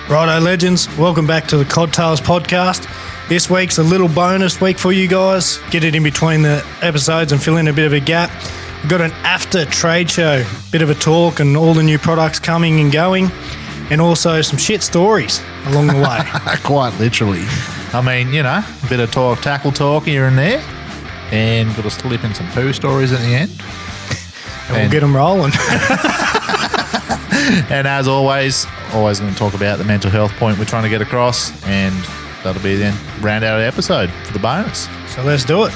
Righto, legends. Welcome back to the Codtails podcast. This week's a little bonus week for you guys. Get it in between the episodes and fill in a bit of a gap. We've got an AFTA trade show, bit of a talk and all the new products coming and going, and also some shit stories along the way. Quite literally. I mean, you know, a bit of tackle talk here and there, and got to slip in some poo stories at the end. And we'll get them rolling. And as always going to talk about the mental health point we're trying to get across, and that'll be then round out the episode for the bonus. So let's do it.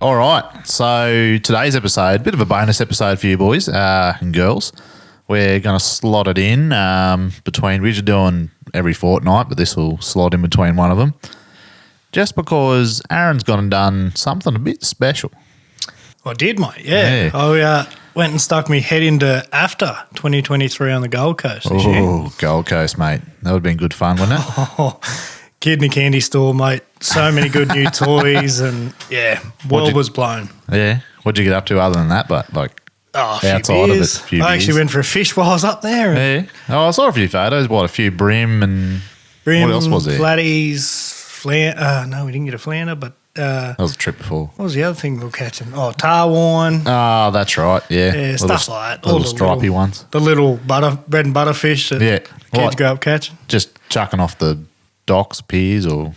All right, so today's episode, bit of a bonus episode for you boys and girls. We're going to slot it in between, we're doing every fortnight, but this will slot in between one of them. Just because Aaron's gone and done something a bit special. I did, mate, yeah. I went and stuck me head into AFTA 2023 on the Gold Coast this year. Oh, Gold Coast, mate. That would have been good fun, wouldn't it? Kid in a candy store, mate. So many good new toys, and yeah, world was blown. Yeah. What'd you get up to other than that? But like outside of it, I actually went for a fish while I was up there. Yeah. Oh, I saw a few photos. What, a few brim and what else was there? Flatties, no, we didn't get a flounder, but that was a trip before. What was the other thing we were catching? Oh, tarwine. Oh, that's right. Yeah. Yeah, stuff like that. Little stripy ones. The little bread and butter fish that kids go up catching. Just chucking off the docks, piers, or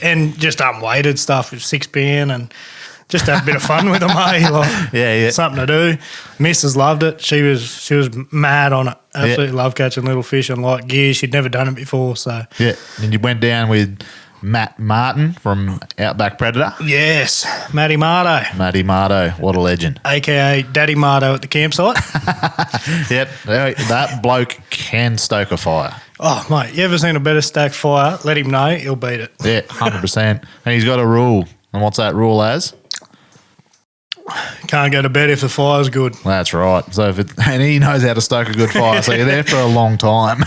and just unweighted stuff with 6-pan and just have a bit of fun with them, eh? Like, something to do. Mrs. loved it. She was mad on it. Absolutely loved catching little fish on light gear. She'd never done it before, so And you went down with Matt Martin from Outback Predator. Yes, Matty Marto. Matty Marto, what a legend. AKA Daddy Marto at the campsite. Yep, that bloke can stoke a fire. Oh, mate, you ever seen a better stacked fire? Let him know, he'll beat it. Yeah, 100%. And he's got a rule. And what's that rule as? Can't go to bed if the fire's good. That's right. So and he knows how to stoke a good fire, so you're there for a long time.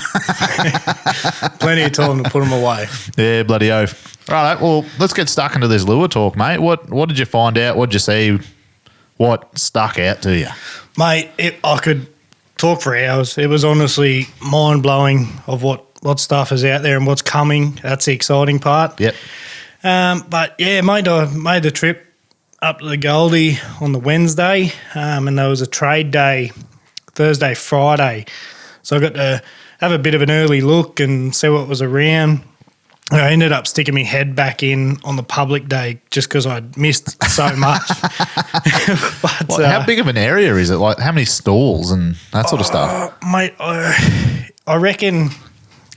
Plenty of time to put them away. Yeah, bloody oath. Right, well, let's get stuck into this lure talk, mate. What did you find out? What did you see? What stuck out to you? Mate, I could talk for hours. It was honestly mind-blowing of what stuff is out there and what's coming. That's the exciting part. Yep. But, yeah, mate, I made the trip up to the Goldie on the Wednesday, and there was a trade day Thursday, Friday. So I got to have a bit of an early look and see what was around. I ended up sticking my head back in on the public day just because I'd missed so much. But, how big of an area is it? Like, how many stalls and that sort of stuff? Mate, I reckon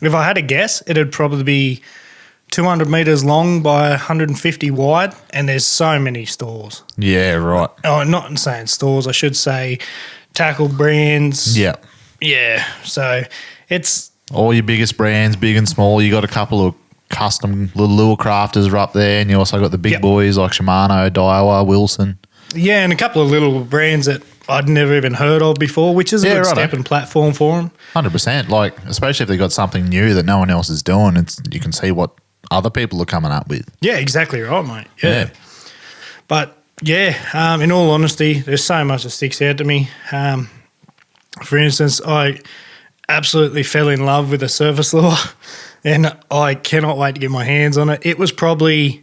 if I had to guess, it'd probably be 200 metres long by 150 wide, and there's so many stores. Yeah, right. Oh, not saying stores, I should say tackle brands. Yeah. Yeah, so it's all your biggest brands, big and small. You got a couple of custom little lure crafters are up there, and you also got the big boys like Shimano, Daiwa, Wilson. Yeah, and a couple of little brands that I'd never even heard of before, which is a good step and platform for them. 100%. Like, especially if they've got something new that no one else is doing, you can see what other people are coming up with. Yeah, exactly right, mate. Yeah. But, yeah, in all honesty, there's so much that sticks out to me. For instance, I absolutely fell in love with a surface lure, and I cannot wait to get my hands on it. It was probably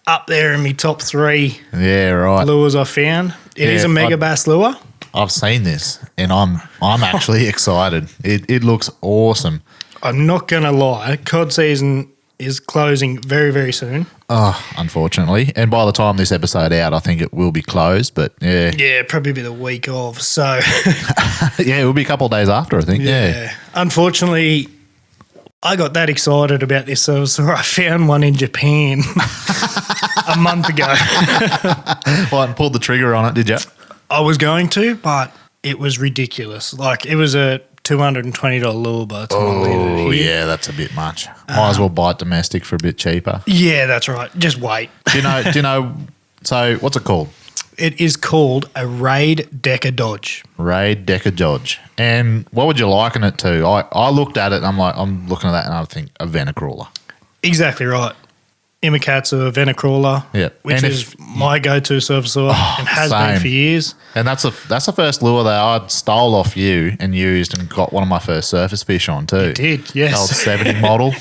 up there in my top 3 lures I found. It is a mega bass lure. I've seen this, and I'm actually excited. It looks awesome. I'm not going to lie. Cod season is closing very, very soon. Oh, unfortunately. And by the time this episode out, I think it will be closed, but yeah. Yeah, probably be the week of, so. Yeah, it will be a couple of days after, I think, yeah. Unfortunately, I got that excited about this, so I found one in Japan a month ago. Well, and pulled the trigger on it, did you? I was going to, but it was ridiculous. Like, it was a $220 lure by the time I landed Oh, here. yeah, that's a bit much. Might as well buy it domestic for a bit cheaper. Yeah, that's right. Just wait. Do you know, so what's it called? It is called a Raid Decker Dodge. Raid Decker Dodge. And what would you liken it to? I looked at it and I'm looking at that and I think a Venicrawler. Exactly right. Imakatsu Venicrawler, Yeah. which And is my go-to surface lure and has been same. for years. And that's the first lure that I stole off you and used and got one of my first surface fish on too. You did, yes. The old 70 model.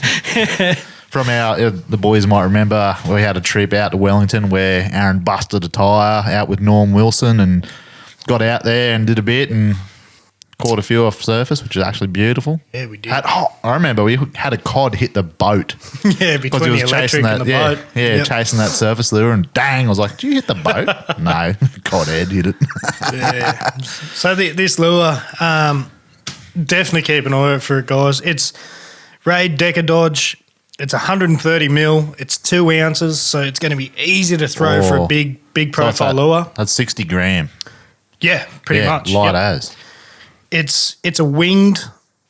From the boys might remember we had a trip out to Wellington where Aaron busted a tyre out with Norm Wilson and got out there and did a bit and caught a few off surface, which is actually beautiful. Yeah, we did. I remember we had a cod hit the boat. Yeah, between the electric and the boat. Yeah, Yep. chasing that surface lure and dang, I was like, did you hit the boat? No, cod head hit it. Yeah. So this lure, definitely keep an eye out for it, guys. It's Raid Decker Dodge. It's 130 mil. It's 2 ounces, so it's going to be easy to throw for a big profile lure. That's 60 gram. Yeah, pretty much. Light Yep. as. It's a winged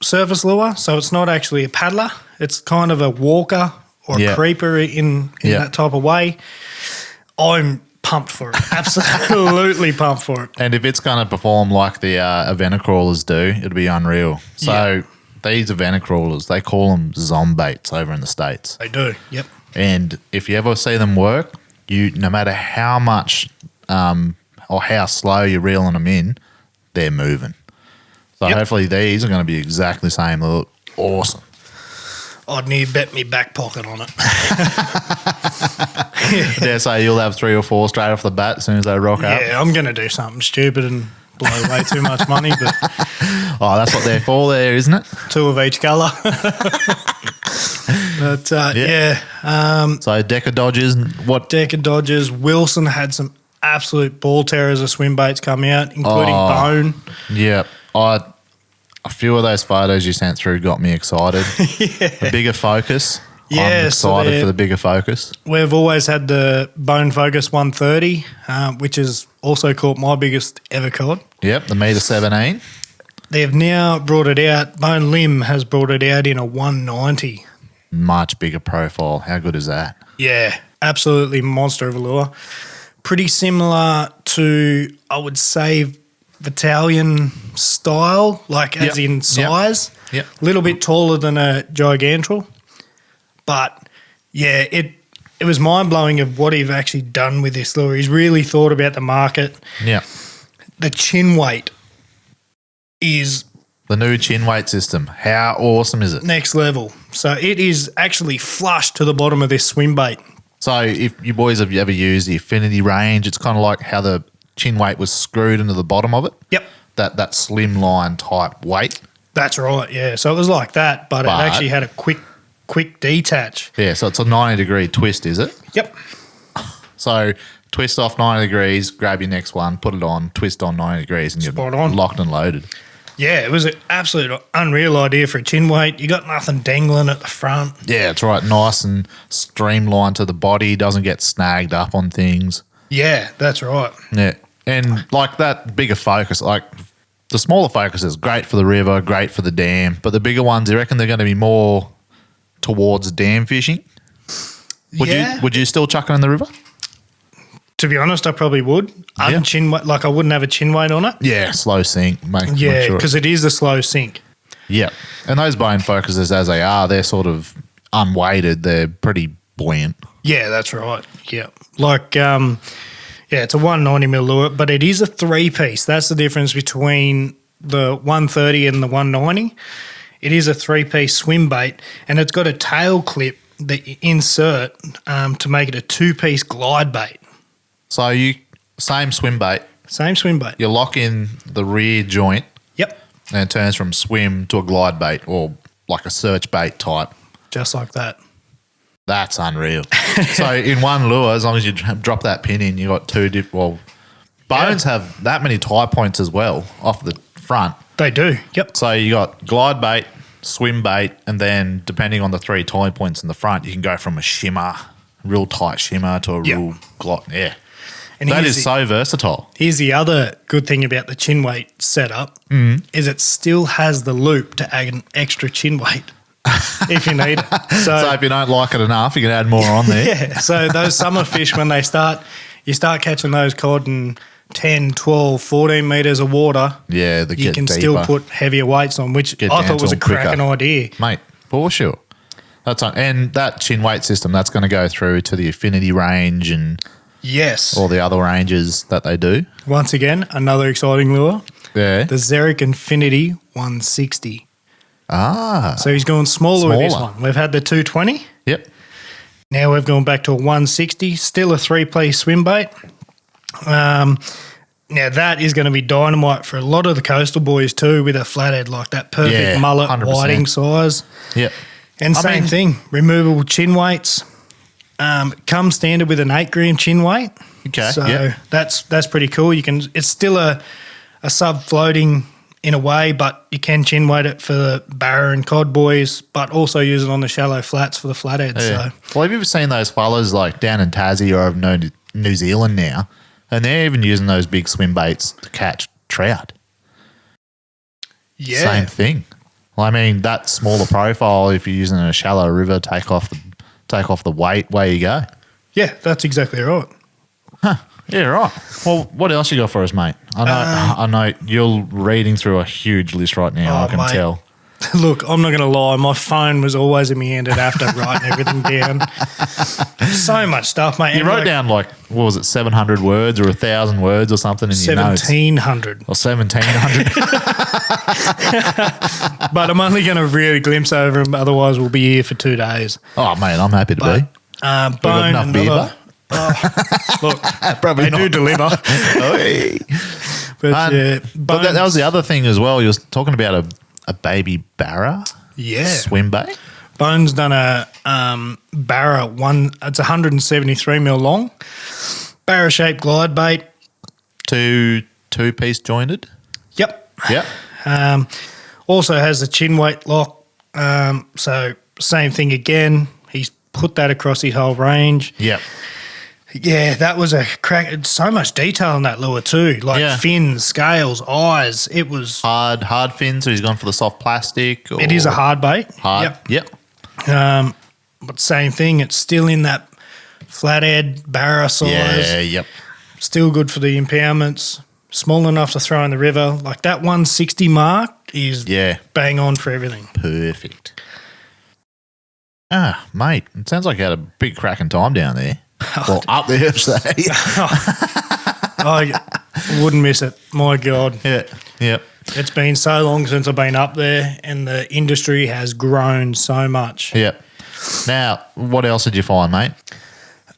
surface lure, so it's not actually a paddler. It's kind of a walker or a creeper in that type of way. I'm pumped for it. Absolutely pumped for it. And if it's going to perform like the Avena crawlers do, it'll be unreal. So these Avena crawlers, they call them zombaits over in the States. They do, yep. And if you ever see them work, no matter how much or how slow you're reeling them in, they're moving. So hopefully these are going to be exactly the same. They look awesome. I'd need to bet me back pocket on it. I dare say you'll have 3 or 4 straight off the bat as soon as they rock up. Yeah, I'm going to do something stupid and blow way too much money, but Oh, that's what they're for there, isn't it? 2 of each colour. But So Decker Dodgers, what? Decker Dodgers. Wilson had some absolute ball terrors of swim baits come out, including Bone. Yeah, a few of those photos you sent through got me excited. A bigger focus. Yeah, I'm excited for the bigger focus. We've always had the Bone Focus 130, which has also caught my biggest ever cod. Yep, the meter 17. They've now brought it out. Bone Limb has brought it out in a 190. Much bigger profile. How good is that? Yeah, absolutely monster of a lure. Pretty similar to, I would say, Vitalian style, like as in size. Yep. A little bit taller than a Gigantrol. But, yeah, it was mind-blowing of what he's actually done with this lure. He's really thought about the market. Yeah. The chin weight is The new chin weight system. How awesome is it? next level. So it is actually flush to the bottom of this swim bait. So if you boys have ever used the Affinity range, it's kind of like how the chin weight was screwed into the bottom of it. Yep. That slim line type weight. That's right, yeah. So it was like that, but it actually had a quick detach. Yeah, so it's a 90-degree twist, is it? Yep. So twist off 90 degrees, grab your next one, put it on, twist on 90 degrees, and you're Spot on. locked and loaded. Yeah, it was an absolute unreal idea for a chin weight. You got nothing dangling at the front. Yeah, it's right. Nice and streamlined to the body, doesn't get snagged up on things. Yeah, that's right. Yeah. And like that bigger focus, like the smaller focus is great for the river, great for the dam, but the bigger ones, you reckon they're going to be more towards dam fishing? Would you still chuck it in the river? To be honest, I probably would. Chin weight, like I wouldn't have a chin weight on it. Yeah, slow sink. Make Yeah, sure. because it is a slow sink. Yeah. And those bone focuses, as they are, they're sort of unweighted. They're pretty buoyant. Yeah, that's right. Yeah. Like, it's a 190 mil lure, but it is a 3-piece. That's the difference between the 130 and the 190. It is a 3-piece swim bait, and it's got a tail clip that you insert to make it a 2-piece glide bait. So same swim bait. Same swim bait. You lock in the rear joint Yep. and it turns from swim to a glide bait or like a search bait type. Just like that. That's unreal. So in one lure, as long as you drop that pin in, you got two bones have that many tie points as well off the front. They do. Yep. So you got glide bait, swim bait, and then depending on the 3 tie points in the front, you can go from a shimmer, real tight shimmer, to a real glide. Yeah. And that is so versatile. Here's the other good thing about the chin weight setup is it still has the loop to add an extra chin weight if you need it. So if you don't like it enough, you can add more on there. Yeah. So those summer fish, when they start, You start catching those cod in 10, 12, 14 metres of water. Yeah, they you get can deeper. still put heavier weights on, which Get I down thought to was a them quicker. cracking idea. Mate, for sure. And that chin weight system, that's going to go through to the Affinity range and Yes. all the other ranges that they do. Once again, another exciting lure. Yeah. The Xeric Infinity 160. So he's going smaller with this Smaller. one. We've had the 220. Yep. Now we've gone back to a 160. Still a 3-piece swim bait. Now that is going to be dynamite for a lot of the coastal boys too, with a flathead like that perfect Yeah, mullet 100%. whiting size. Yep. And I same mean- thing, removable chin weights. Comes standard with an 8-gram chin weight. Okay, So yep. that's pretty cool. It's still a sub floating in a way, but you can chin weight it for the barra and cod boys, but also use it on the shallow flats for the flatheads. Yeah. So Well, have you ever seen those fellas like down in Tassie or over New Zealand now? And they're even using those big swim baits to catch trout. yeah, Same thing. Well, I mean, that smaller profile, if you're using a shallow river, take off the weight, away you go. yeah, that's exactly right. Yeah, right. Well, what else you got for us, mate? I know you're reading through a huge list right now. I can mate. tell. Look, I'm not going to lie. My phone was always in my hand at AFTA writing everything down. So much stuff, mate. You wrote down what was it, 700 words or 1,000 words or something in your notes? 1,700. Or 1,700. But I'm only going to really glimpse over them. Otherwise, we'll be here for 2 days. Oh, mate, I'm happy to be. Bone, enough beer, another. Look, Probably they do deliver. Oi. But yeah, But that was the other thing as well. You were talking about a baby barra swim bait. Bone's done a barra one. It's 173 mil long, barra shaped glide bait. Two-piece jointed. Yep. Yep. Also has a chin weight lock. So same thing again. He's put that across his whole range. Yep. Yeah, that was a crack. It's so much detail in that lure too, like Yeah. fins, scales, eyes. It was. Hard fins, so he's gone for the soft plastic. Or It is a hard bait. hard. Yep. But same thing. It's still in that flathead barra size. Yeah. Yep. Still good for the impoundments. Small enough to throw in the river. Like that 160 mark is Yeah. bang on for everything. Perfect. Mate, it sounds like you had a big cracking time down there. Well, up there, say. I wouldn't miss it. My God. Yeah. Yep. It's been so long since I've been up there, and the industry has grown so much. Yep. Now, what else did you find, mate?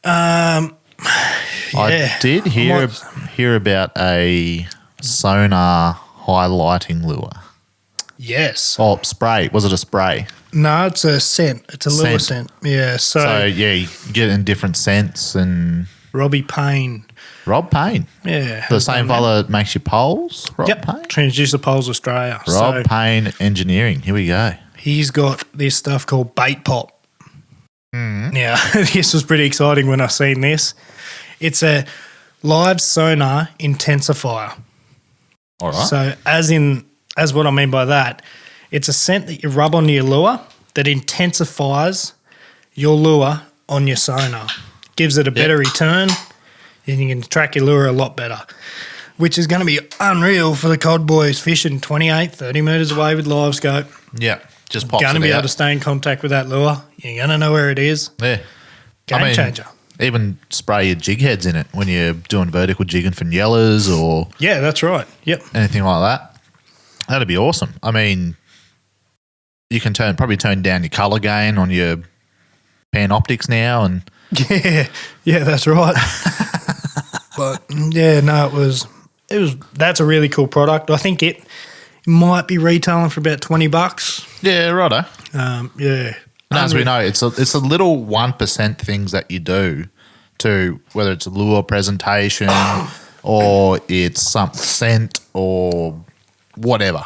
Yeah. I did hear about a sonar highlighting lure. Yes. Oh, spray. Was it a spray? No, it's a scent. It's a lure scent. Yeah. So, yeah, you get it in different scents and Robbie Payne. Rob Payne. Yeah. The same fella that makes your poles, Rob Yep. Payne? Transducer Poles Australia. Rob Payne Engineering. Here we go. He's got this stuff called Bait Pop. Now, this was pretty exciting when I seen this. It's a live sonar intensifier. All right. So as what I mean by that, it's a scent that you rub on your lure that intensifies your lure on your sonar. Gives it a better return, and you can track your lure a lot better, which is going to be unreal for the cod boys fishing 28, 30 metres away with live scope. Yeah. Just pops Going to it be out. able to stay in contact with that lure. You're going to know where it is. Yeah. Game changer. Even spray your jig heads in it when you're doing vertical jigging for yellers or Yeah, that's right. Yep. anything like that. That'd be awesome. I mean, you can probably turn down your colour gain on your panoptics now, and Yeah, that's right. But yeah, no, it was that's a really cool product. I think it might be retailing for about $20. yeah, righto. Yeah. And as we know, it's a little 1% things that you do to whether it's a lure presentation or it's some scent or whatever.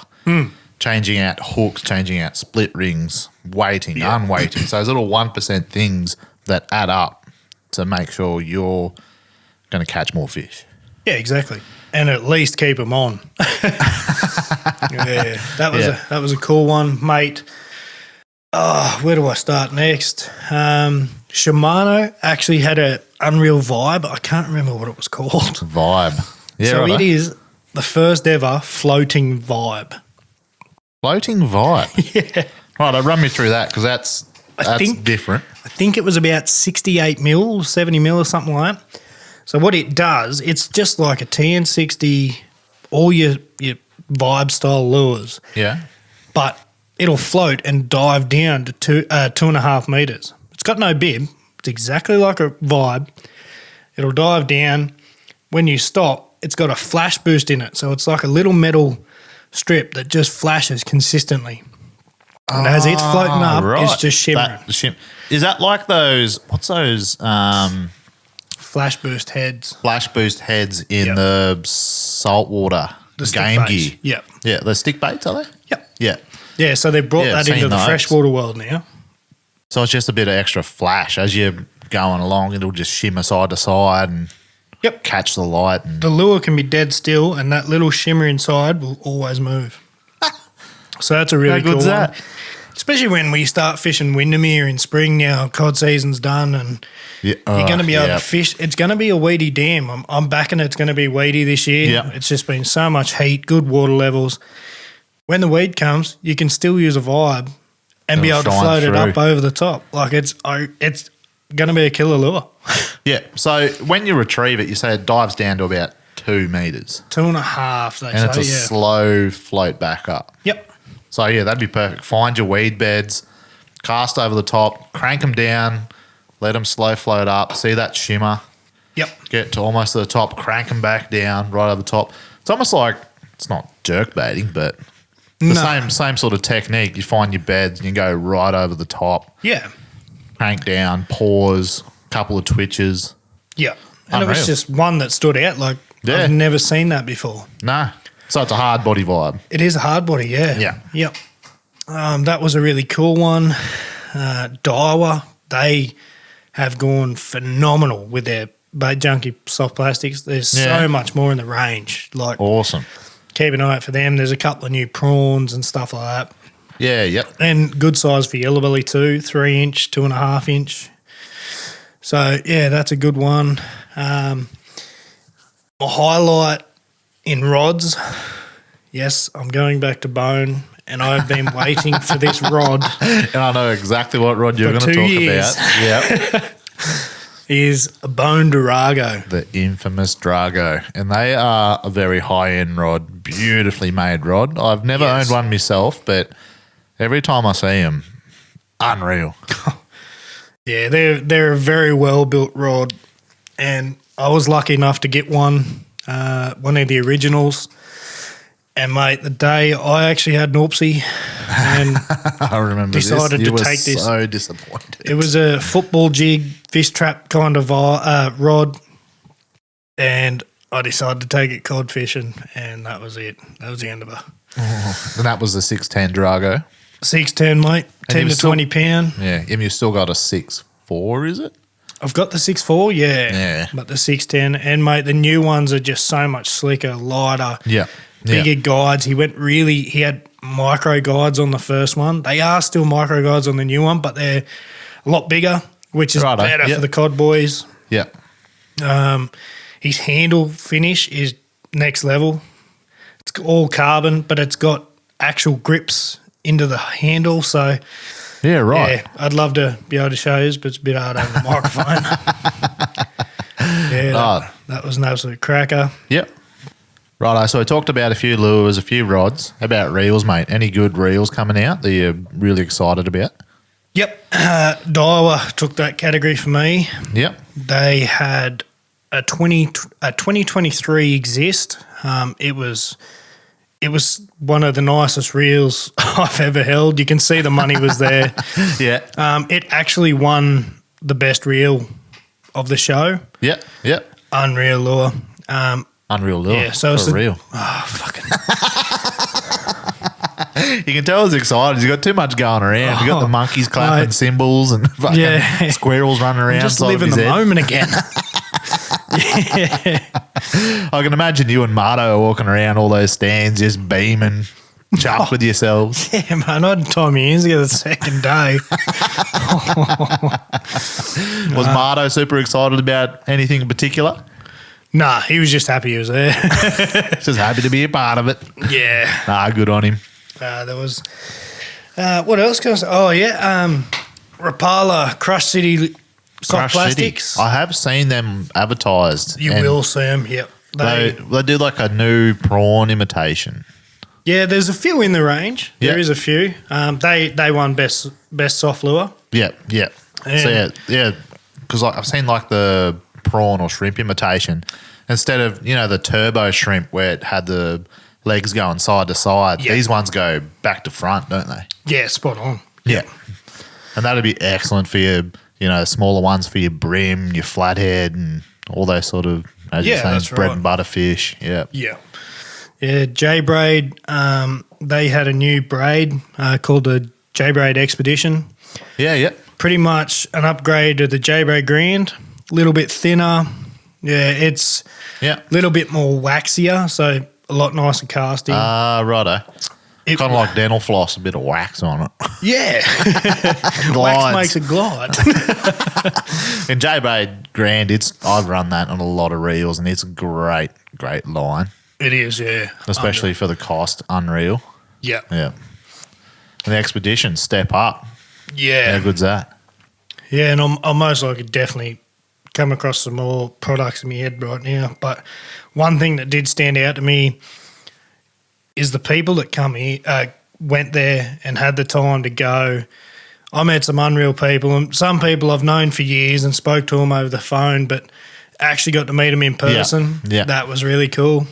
Changing out hooks, changing out split rings, weighting, unweighting. So those little 1% things that add up to make sure you're going to catch more fish. Yeah, exactly. And at least keep them on. Yeah, that was a cool one, mate. Oh, where do I start next? Shimano actually had a Unreal Vibe. I can't remember what it was called. Vibe. Yeah, So righto. it is the first ever floating vibe. Floating Vibe. Yeah. Right, run me through that because that's think- different. I think it was about 68 mil, 70 mil or something like that. So what it does, it's just like a TN60, all your vibe style lures, Yeah. but it'll float and dive down to 2.5 meters. It's got no bib. It's exactly like a vibe. It'll dive down. When you stop, it's got a flash boost in it. So it's like a little metal strip that just flashes consistently. And as it's floating up, it's just shimmering. Is that like those, what's those Flash boost heads. flash boost heads in Yep. the saltwater The stick game baits. gear? Yep. Yeah, the stick baits, are they? Yep. Yeah. Yeah, so they brought Yeah, that seen into the those. freshwater world now. So it's just a bit of extra flash. As you're going along, it'll just shimmer side to side and Yep. catch the light. And The lure can be dead still, and that little shimmer inside will always move. So that's a really How good's cool one. that? Especially when we start fishing Windermere in spring now, cod season's done, and yeah, you're going to be able to fish. It's going to be a weedy dam. I'm backing it's going to be weedy this year. Yeah. It's just been so much heat, good water levels. When the weed comes, you can still use a vibe and be It'll able to shine float it up through. over the top. Like it's going to be a killer lure. Yeah. So when you retrieve it, you say it dives down to about 2 meters 2.5, they and it's say. a Yeah. slow float back up. Yep. So, yeah, that'd be perfect. Find your weed beds, cast over the top, crank them down, let them slow float up, see that shimmer, Yep. get to almost to the top, crank them back down right over the top. It's almost like, it's not jerk baiting, but the No. same sort of technique. You find your beds and you go right over the top, Yeah. crank down, pause, couple of twitches. Yeah. And it was Unreal. just one that stood out. Like, Yeah. I've never seen that before. No. So it's a hard body vibe. It is a hard body, yeah. Yeah. Yep. That was a really cool one. Daiwa, they have gone phenomenal with their bait junkie soft plastics. There's Yeah. so much more in the range. Like, Awesome. keep an eye out for them. There's a couple of new prawns and stuff like that. Yeah, yep. And good size for yellow belly too, 3 inch, 2.5 inch. So yeah, that's a good one. My highlight in rods, yes, I'm going back to bone, and I've been waiting for this rod. And I know exactly what rod you're For going to 2 talk years. about. Yep. Is a bone Durago. The infamous Drago. And they are a very high-end rod, beautifully made rod. I've never Yes. owned one myself, but every time I see them, unreal. Yeah, they're a very well built rod, and I was lucky enough to get one of the originals. And mate, the day I actually had an Oopsie, and I remember Decided this. to You were take this. so disappointed. it was a football jig, fish trap kind of rod, and I decided to take it cod fishing, and that was it. That was the end of it. And that was the 610 Drago. 610, mate, And 10 he to was still- 20 pound. Yeah. And you still got a 6.4, is it? I've got the 6.4, yeah. Yeah. But the 610, and mate, the new ones are just so much slicker, lighter, Yeah. bigger guides. He had micro guides on the first one. They are still micro guides on the new one, but they're a lot bigger, which is Righto, better yep. for the cod boys. Yeah. His handle finish is next level. It's all carbon, but it's got actual grips into the handle. So, Yeah, right. yeah, I'd love to be able to show you, but it's a bit hard over the microphone. Yeah, that was an absolute cracker. Yep. Righto. So we talked about a few lures, a few rods. How about reels, mate? Any good reels coming out that you're really excited about? Yep, Daiwa took that category for me. Yep. They had a 2023 exist. It was one of the nicest reels I've ever held. You can see the money was there. Yeah. It actually won the best reel of the show. Yep. Yep. Unreal lure. Unreal lure. Yeah, so it's for a- real. Oh, fucking. You can tell he's excited. He's got too much going around. You got the monkeys clapping mate. cymbals and fucking Yeah. squirrels running around. Just side of living his the head. moment again. I can imagine you and Marto are walking around all those stands, just beaming, chuffed with yourselves. Yeah, man, I had to tie my hands together the second day. I Was Mardo super excited about anything in particular? Nah, he was just happy he was there. Just happy to be a part of it. Yeah. Nah, good on him. There was, what else can I say? Oh, yeah. Rapala, Crush City soft Crush City. plastics. I have seen them advertised. You and will see them, yep. They do like a new prawn imitation. Yeah, there's a few in the range. Yep. There is a few. They won best soft lure. Yep. So yeah, because I've seen like the prawn or shrimp imitation instead of the turbo shrimp where it had the legs going side to side. Yep. These ones go back to front, don't they? Yeah, spot on. Yeah, and that'd be excellent for your smaller ones for your brim, your flathead, and all those sort of that's bread right. and butter fish. Yeah. Yeah, J-Braid, they had a new braid called the J-Braid Expedition. Yeah. Pretty much an upgrade to the J-Braid Grand, a little bit thinner. Yeah, it's a little bit more waxier, so a lot nicer casting. Righto. Kind of like dental floss, a bit of wax on it. Yeah. Wax makes it glide. In J-Braid Grand, I've run that on a lot of reels, and it's a great line. It is, yeah. Especially for the cost, unreal. Yeah. Yeah. And the Expedition, step up. Yeah. How good's that? Yeah, and I'm most likely definitely come across some more products in my head right now. But one thing that did stand out to me is the people that went there and had the time to go. I met some unreal people, and some people I've known for years and spoke to them over the phone, but actually got to meet them in person. Yeah. That was really cool.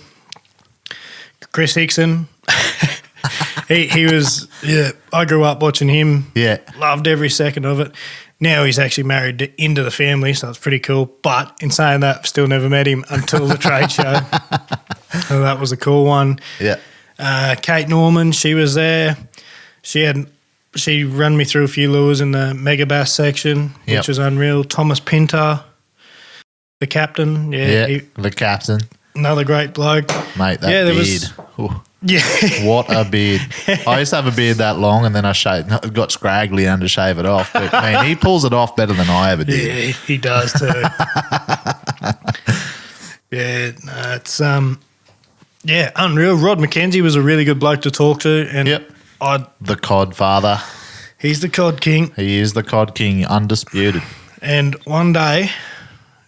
Chris Hickson, he was, I grew up watching him. Yeah. Loved every second of it. Now he's actually married into the family, so it's pretty cool. But in saying that, I've still never met him until the trade show. So that was a cool one. Yeah. Kate Norman, she was there. She ran me through a few lures in the Mega Bass section, which was unreal. Thomas Pinter, the captain. The captain. Another great bloke. Mate, that beard. What a beard. I used to have a beard that long, and then I got scraggly and had to shave it off. But, man, he pulls it off better than I ever did. Yeah, he does too. It's unreal. Rod McKenzie was a really good bloke to talk to. And the cod father. He's the cod king. He is the cod king, undisputed. And one day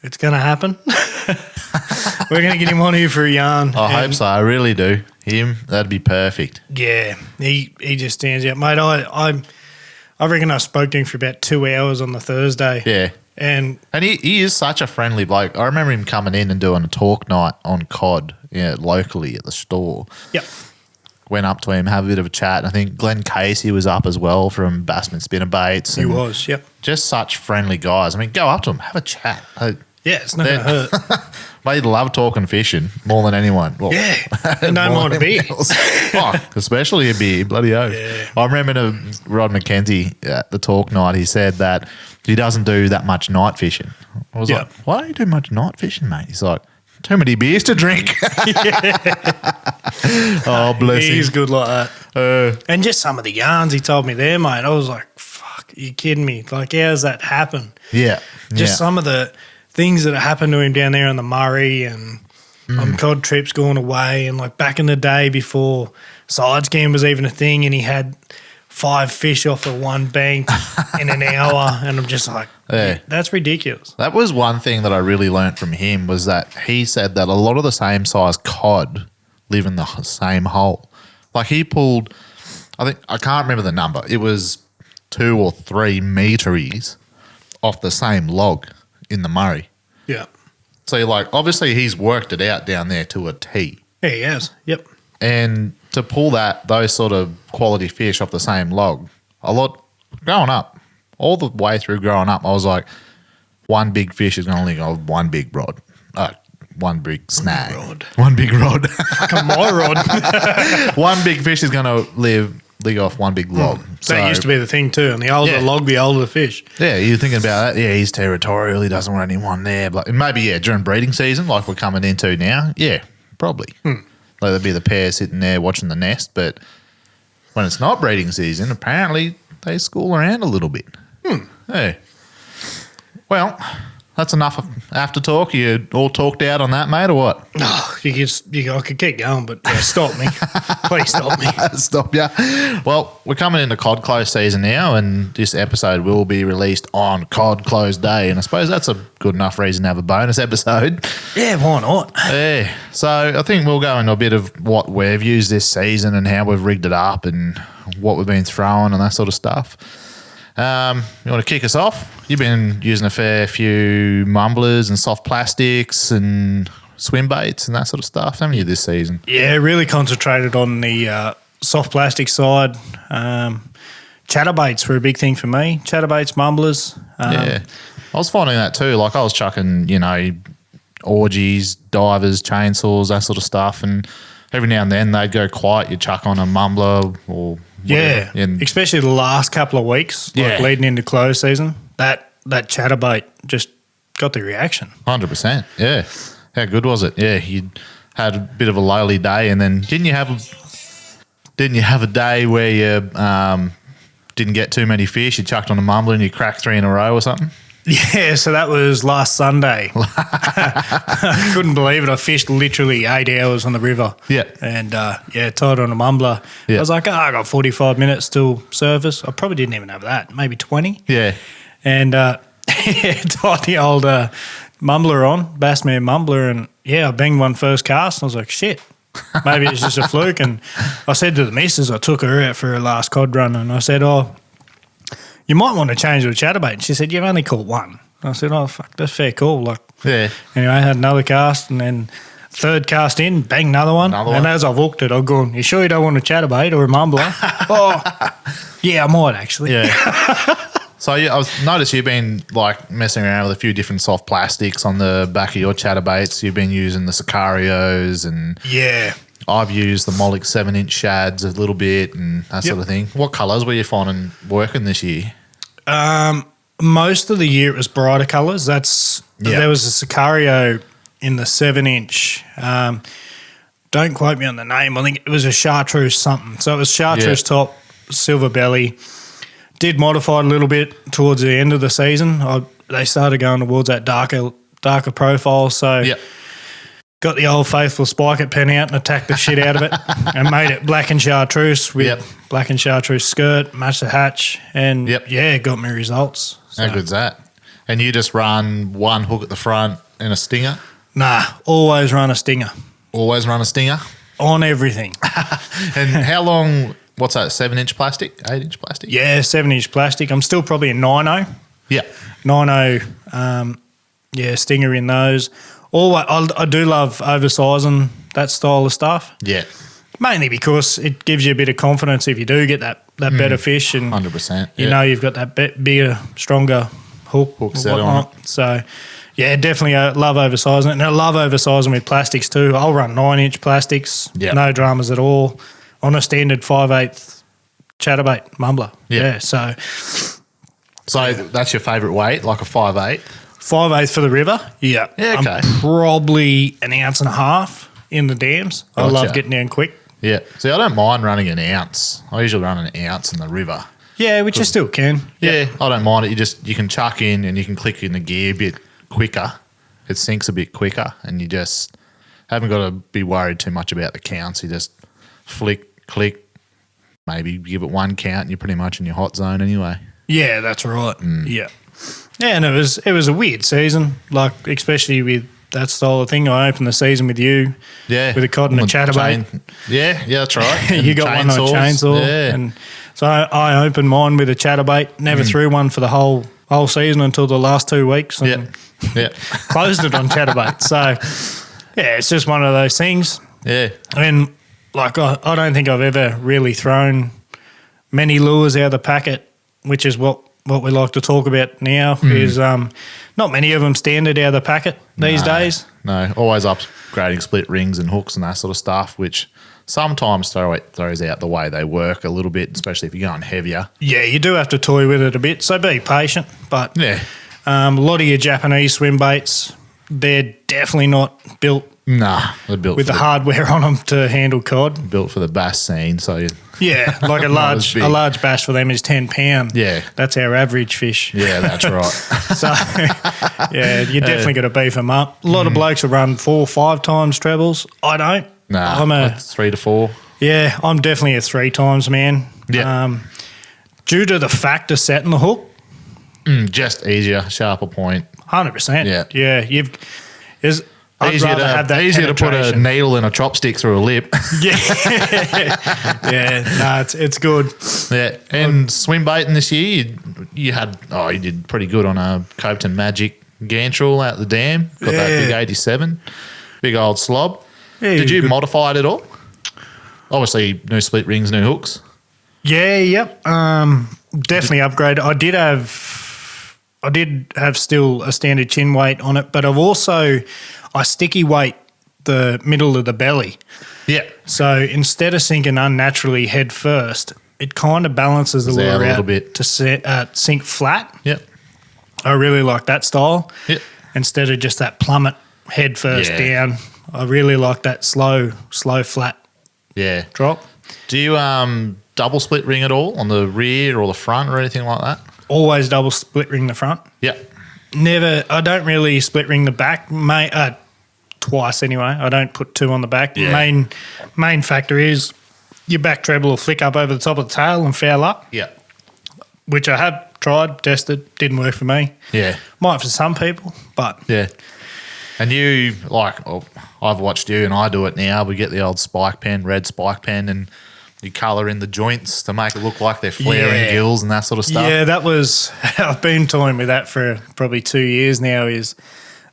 it's going to happen. We're going to get him on here for a yarn. I hope so. I really do. Him, that'd be perfect. Yeah, he just stands out. Mate, I reckon I spoke to him for about 2 hours on the Thursday. Yeah. And he is such a friendly bloke. I remember him coming in and doing a talk night on cod locally at the store. Yep. Went up to him, have a bit of a chat. I think Glenn Casey was up as well from Bassman Spinnerbaits. He was, yep. Just such friendly guys. I mean, go up to them, have a chat. Yeah, it's not going to hurt. They love talking fishing more than anyone. Well, and don't mind a beer. Especially a beer, bloody oath. Yeah. I remember Rod McKenzie at the talk night, he said that he doesn't do that much night fishing. I was like, why don't you do much night fishing, mate? He's like, too many beers to drink. Oh, bless him. He's good like that. And just some of the yarns he told me there, mate, I was like, fuck, are you kidding me? Like, how's that happen? Yeah. Just some of the things that happened to him down there on the Murray and on cod trips going away, and like back in the day before side scan was even a thing, and he had 5 fish off of one bank in an hour, and I'm just like, that's ridiculous. That was one thing that I really learnt from him, was that he said that a lot of the same size cod live in the same hole. Like he pulled, I can't remember the number, it was 2 or 3 meteries off the same log in the Murray. Yeah. So you're like, obviously he's worked it out down there to a T. Yeah, he has. Yep. And to pull those sort of quality fish off the same log, growing up, all the way through growing up, I was like, one big fish is going to go one big rod. One big snag. One big rod. Fucking my rod. One big fish is going to live off one big log. So that used to be the thing too. And the older the log, the older the fish. Yeah, you're thinking about that. Yeah, he's territorial. He doesn't want anyone there. But maybe, during breeding season, like we're coming into now, probably. Like there'd be the pair sitting there watching the nest. But when it's not breeding season, apparently they school around a little bit. Yeah. Well, that's enough after talk. You all talked out on that, mate, or what? Oh, I could keep going, but stop me. Please stop me. Stop ya. Well, we're coming into cod close season now, and this episode will be released on cod close day, and I suppose that's a good enough reason to have a bonus episode. Yeah, why not? Yeah. So I think we'll go into a bit of what we've used this season and how we've rigged it up and what we've been throwing and that sort of stuff. You want to kick us off? You've been using a fair few mumblers and soft plastics and swim baits and that sort of stuff, haven't you, this season? Yeah, really concentrated on the soft plastic side. Chatterbaits were a big thing for me. Chatterbaits, mumblers. Yeah. I was finding that too. Like I was chucking, orgies, divers, chainsaws, that sort of stuff. And every now and then they'd go quiet. You'd chuck on a mumbler or whatever. Yeah, especially the last couple of weeks, leading into close season. That chatterbait just got the reaction. 100%. Yeah. How good was it? Yeah, you had a bit of a lowly day, and then didn't you have a day where you didn't get too many fish? You chucked on a mumbler and you cracked 3 in a row or something? Yeah, so that was last Sunday. I couldn't believe it. I fished literally 8 hours on the river. Yeah. And, tied on a mumbler. Yeah. I was like, I got 45 minutes till surface. I probably didn't even have that, maybe 20. Yeah. And, tied the old mumbler on, Bassman mumbler, and, I banged one first cast. And I was like, shit, maybe it's just a fluke. And I said to the missus, I took her out for her last cod run, and I said, you might want to change to a chatterbait. And she said, you've only caught one. I said, oh, fuck, that's fair call. Anyway, I had another cast, and then third cast in, bang, another one. And as I've hooked it, I've gone, you sure you don't want a chatterbait or a mumbler? Yeah, I might actually. Yeah. So I've noticed you've been messing around with a few different soft plastics on the back of your chatterbaits. You've been using the Sicarios and I've used the Moloch 7-inch shads a little bit and that sort of thing. What colours were you finding working this year? Most of the year it was brighter colours. There was a Sicario in the 7-inch. Don't quote me on the name. I think it was a chartreuse something. So it was chartreuse top, silver belly. Did modify it a little bit towards the end of the season. They started going towards that darker profile. So got the old faithful spike it pen out and attacked the shit out of it and made it black and chartreuse with black and chartreuse skirt, matched the hatch, and got me results. So. How good's that? And you just run one hook at the front and a stinger? Nah, always run a stinger. Always run a stinger? On everything. And how long, what's that, 7-inch plastic, 8-inch plastic? Yeah, 7-inch plastic. I'm still probably a 9.0. Yeah. 9.0, stinger in those. I do love oversizing that style of stuff. Yeah. Mainly because it gives you a bit of confidence if you do get that better fish and 100%. You know you've got that bigger, stronger hook set on it. So, definitely love oversizing it. And I love oversizing with plastics too. I'll run 9-inch plastics, no dramas at all, on a standard 5/8 chatterbait mumbler. Yeah, so that's your favourite weight, like a 5/8? 5/8 for the river, Yeah, okay. I'm probably an ounce and a half in the dams. I love getting down quick. Yeah. See, I don't mind running an ounce. I usually run an ounce in the river. Yeah, which you still can. Yeah, I don't mind it. You can chuck in and you can click in the gear a bit quicker. It sinks a bit quicker and you just haven't got to be worried too much about the counts. You just flick, click, maybe give it one count and you're pretty much in your hot zone anyway. Yeah, that's right. Yeah. Yeah, and it was a weird season, especially with that style of thing. I opened the season with you, with a cod and a chatterbait. Yeah, that's right. You got one on a chainsaw, and so I opened mine with a chatterbait. Never threw one for the whole season until the last 2 weeks. And closed it on chatterbait. So it's just one of those things. Yeah, I mean, I don't think I've ever really thrown many lures out of the packet, which is what we like to talk about now is not many of them standard out of the packet these days. No, always upgrading split rings and hooks and that sort of stuff, which sometimes throws out the way they work a little bit, especially if you're going heavier. Yeah, you do have to toy with it a bit, so be patient. But a lot of your Japanese swim baits, they're definitely not built Nah, they're built with for the hardware on them to handle cod. built for the bass scene. So Yeah, like Not as big. a large bass for them is 10 pound. Yeah. That's our average fish. yeah, that's right. So, yeah, you definitely got to beef them up. A lot of blokes will run 4 or 5 times trebles. I don't. Nah, I'm like 3 to 4. Yeah, I'm definitely a 3 times man. Yeah. Due to the fact of setting the hook, Just easier, sharper point. 100%. Yeah. Yeah, I'd Easier rather have that easier to put a penetration. needle and a chopstick through a lip. Yeah, yeah. No, it's good. Yeah, and swim baiting this year, you did pretty good on a Copeton Magic Gantrel out the dam. Got that big 87, big old slob. Yeah, Did you good. modify it at all? Obviously, new split rings, new hooks. Yeah, yep. Definitely upgraded. I did have still a standard chin weight on it, but I sticky weight the middle of the belly. Yeah, So instead of sinking unnaturally head first, it kind of balances the Goes out lure a little out bit. to sink flat. yep, I really like that style. yep. Instead of just that plummet head first Yeah. down. I really like that slow flat Yeah. drop. Do you double split ring at all on the rear or the front or anything like that? Always double split ring the front. Yeah. I don't really split ring the back. Twice anyway. I don't put 2 on the back. Yeah. Main factor is your back treble will flick up over the top of the tail and foul up, Yeah. which I have tried, tested, didn't work for me. Yeah. Might for some people, but Yeah. And you, I've watched you and I do it now. We get the old spike pen, red spike pen, and you colour in the joints to make it look like they're flaring Yeah. gills and that sort of stuff. yeah, that was I've been toying with that for probably 2 years now. Is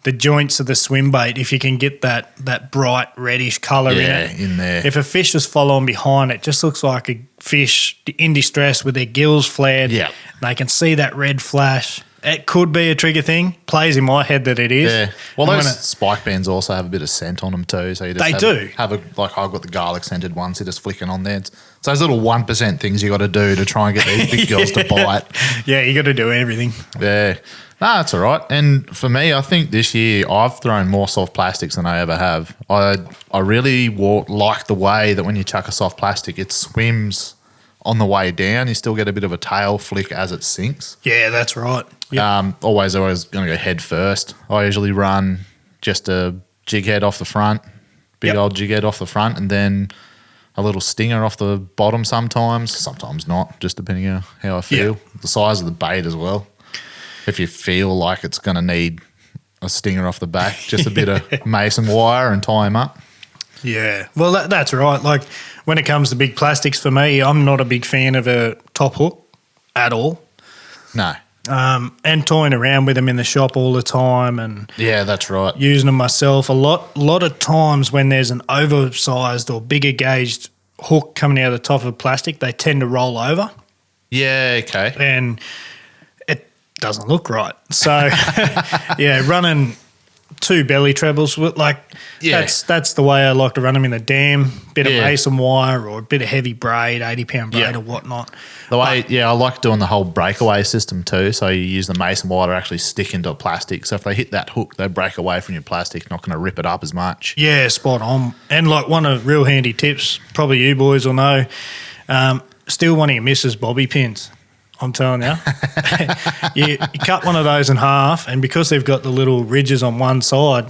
the joints of the swim bait, if you can get that bright reddish colour Yeah, in it. in there. If a fish is following behind, it just looks like a fish in distress with their gills flared. Yeah. They can see that red flash. It could be a trigger thing. Plays in my head that it is. Yeah. Well, And those when it- spike pens also have a bit of scent on them too. So you just They have, do. have I've got the garlic scented ones. You're just flicking on there. It's those little 1% things you got to do to try and get these big girls to bite. Yeah, you got to do everything. Yeah. No, that's all right. And for me, I think this year I've thrown more soft plastics than I ever have. I really like the way that when you chuck a soft plastic, it swims on the way down. You still get a bit of a tail flick as it sinks. Yeah, that's right. Yep. Always going to go head first. I usually run just a jig head off the front, big Yep. old jig head off the front, and then a little stinger off the bottom sometimes not, just depending on how I feel. The size of the bait as well. If you feel like it's going to need a stinger off the back, just a bit of mason wire and tie him up. Yeah, well, that's right. Like when it comes to big plastics, for me, I'm not a big fan of a top hook at all. No. And toying around with them in the shop all the time and Yeah, that's right. using them myself. A lot of times when there's an oversized or bigger gauged hook coming out of the top of plastic, they tend to roll over Yeah, okay. and it doesn't look right. So, yeah, running 2 belly trebles, Yeah. that's the way I like to run them in the dam. Bit of Yeah. mason wire or a bit of heavy braid, 80-pound braid Yeah. or whatnot. The way, I like doing the whole breakaway system too. So you use the mason wire to actually stick into plastic. So if they hit that hook, they break away from your plastic, not going to rip it up as much. Yeah, spot on. And like one of the real handy tips, probably you boys will know, still one of your missus bobby pins. I'm telling you. You cut one of those in half, and because they've got the little ridges on one side,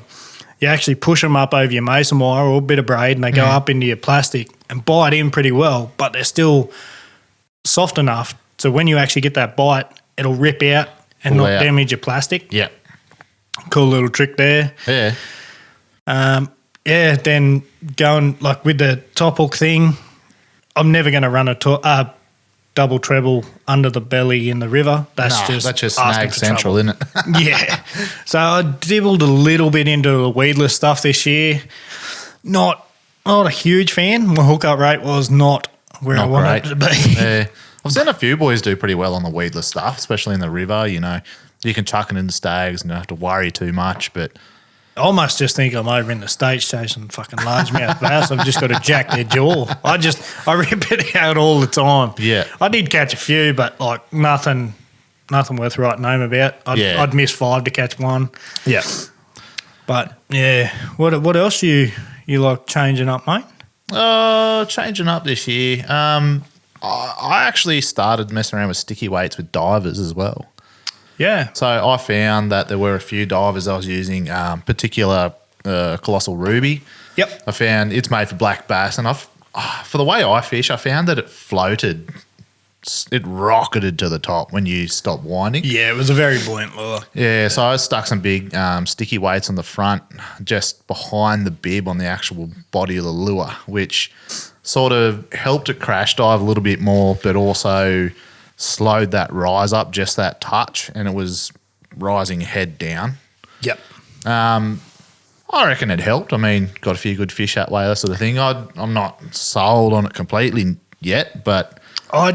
you actually push them up over your mason wire or a bit of braid, and they go up into your plastic and bite in pretty well, but they're still soft enough so when you actually get that bite, it'll rip out and Pull not out. damage your plastic. Yeah. Cool little trick there. Yeah. Yeah, then going like with the top hook thing, I'm never going to run a double treble under the belly in the river. That's just asking snag for central, trouble. isn't it? Yeah. So I dibbled a little bit into the weedless stuff this year. Not a huge fan. My hookup rate was not where I Not wanted great. it to be. Yeah. I've seen a few boys do pretty well on the weedless stuff, especially in the river. You know, you can chuck it into stags and don't have to worry too much. But I almost just think I'm over in the States chasing fucking largemouth bass. I've just got to jack their jaw. I rip it out all the time. Yeah. I did catch a few, but like nothing worth writing home about. I'd miss 5 to catch one. yeah, But yeah, what else you like changing up, mate? Changing up this year. I actually started messing around with sticky weights with divers as well. Yeah. So I found that there were a few divers I was using, particular colossal ruby. Yep. I found it's made for black bass, and for the way I fish, I found that it floated. It rocketed to the top when you stopped winding. Yeah, it was a very buoyant lure. Yeah, so I stuck some big sticky weights on the front, just behind the bib on the actual body of the lure, which sort of helped it crash dive a little bit more, but also slowed that rise up just that touch, and it was rising head down. Yep. I reckon it helped. I mean, got a few good fish that way, that sort of thing. I'm not sold on it completely yet, but I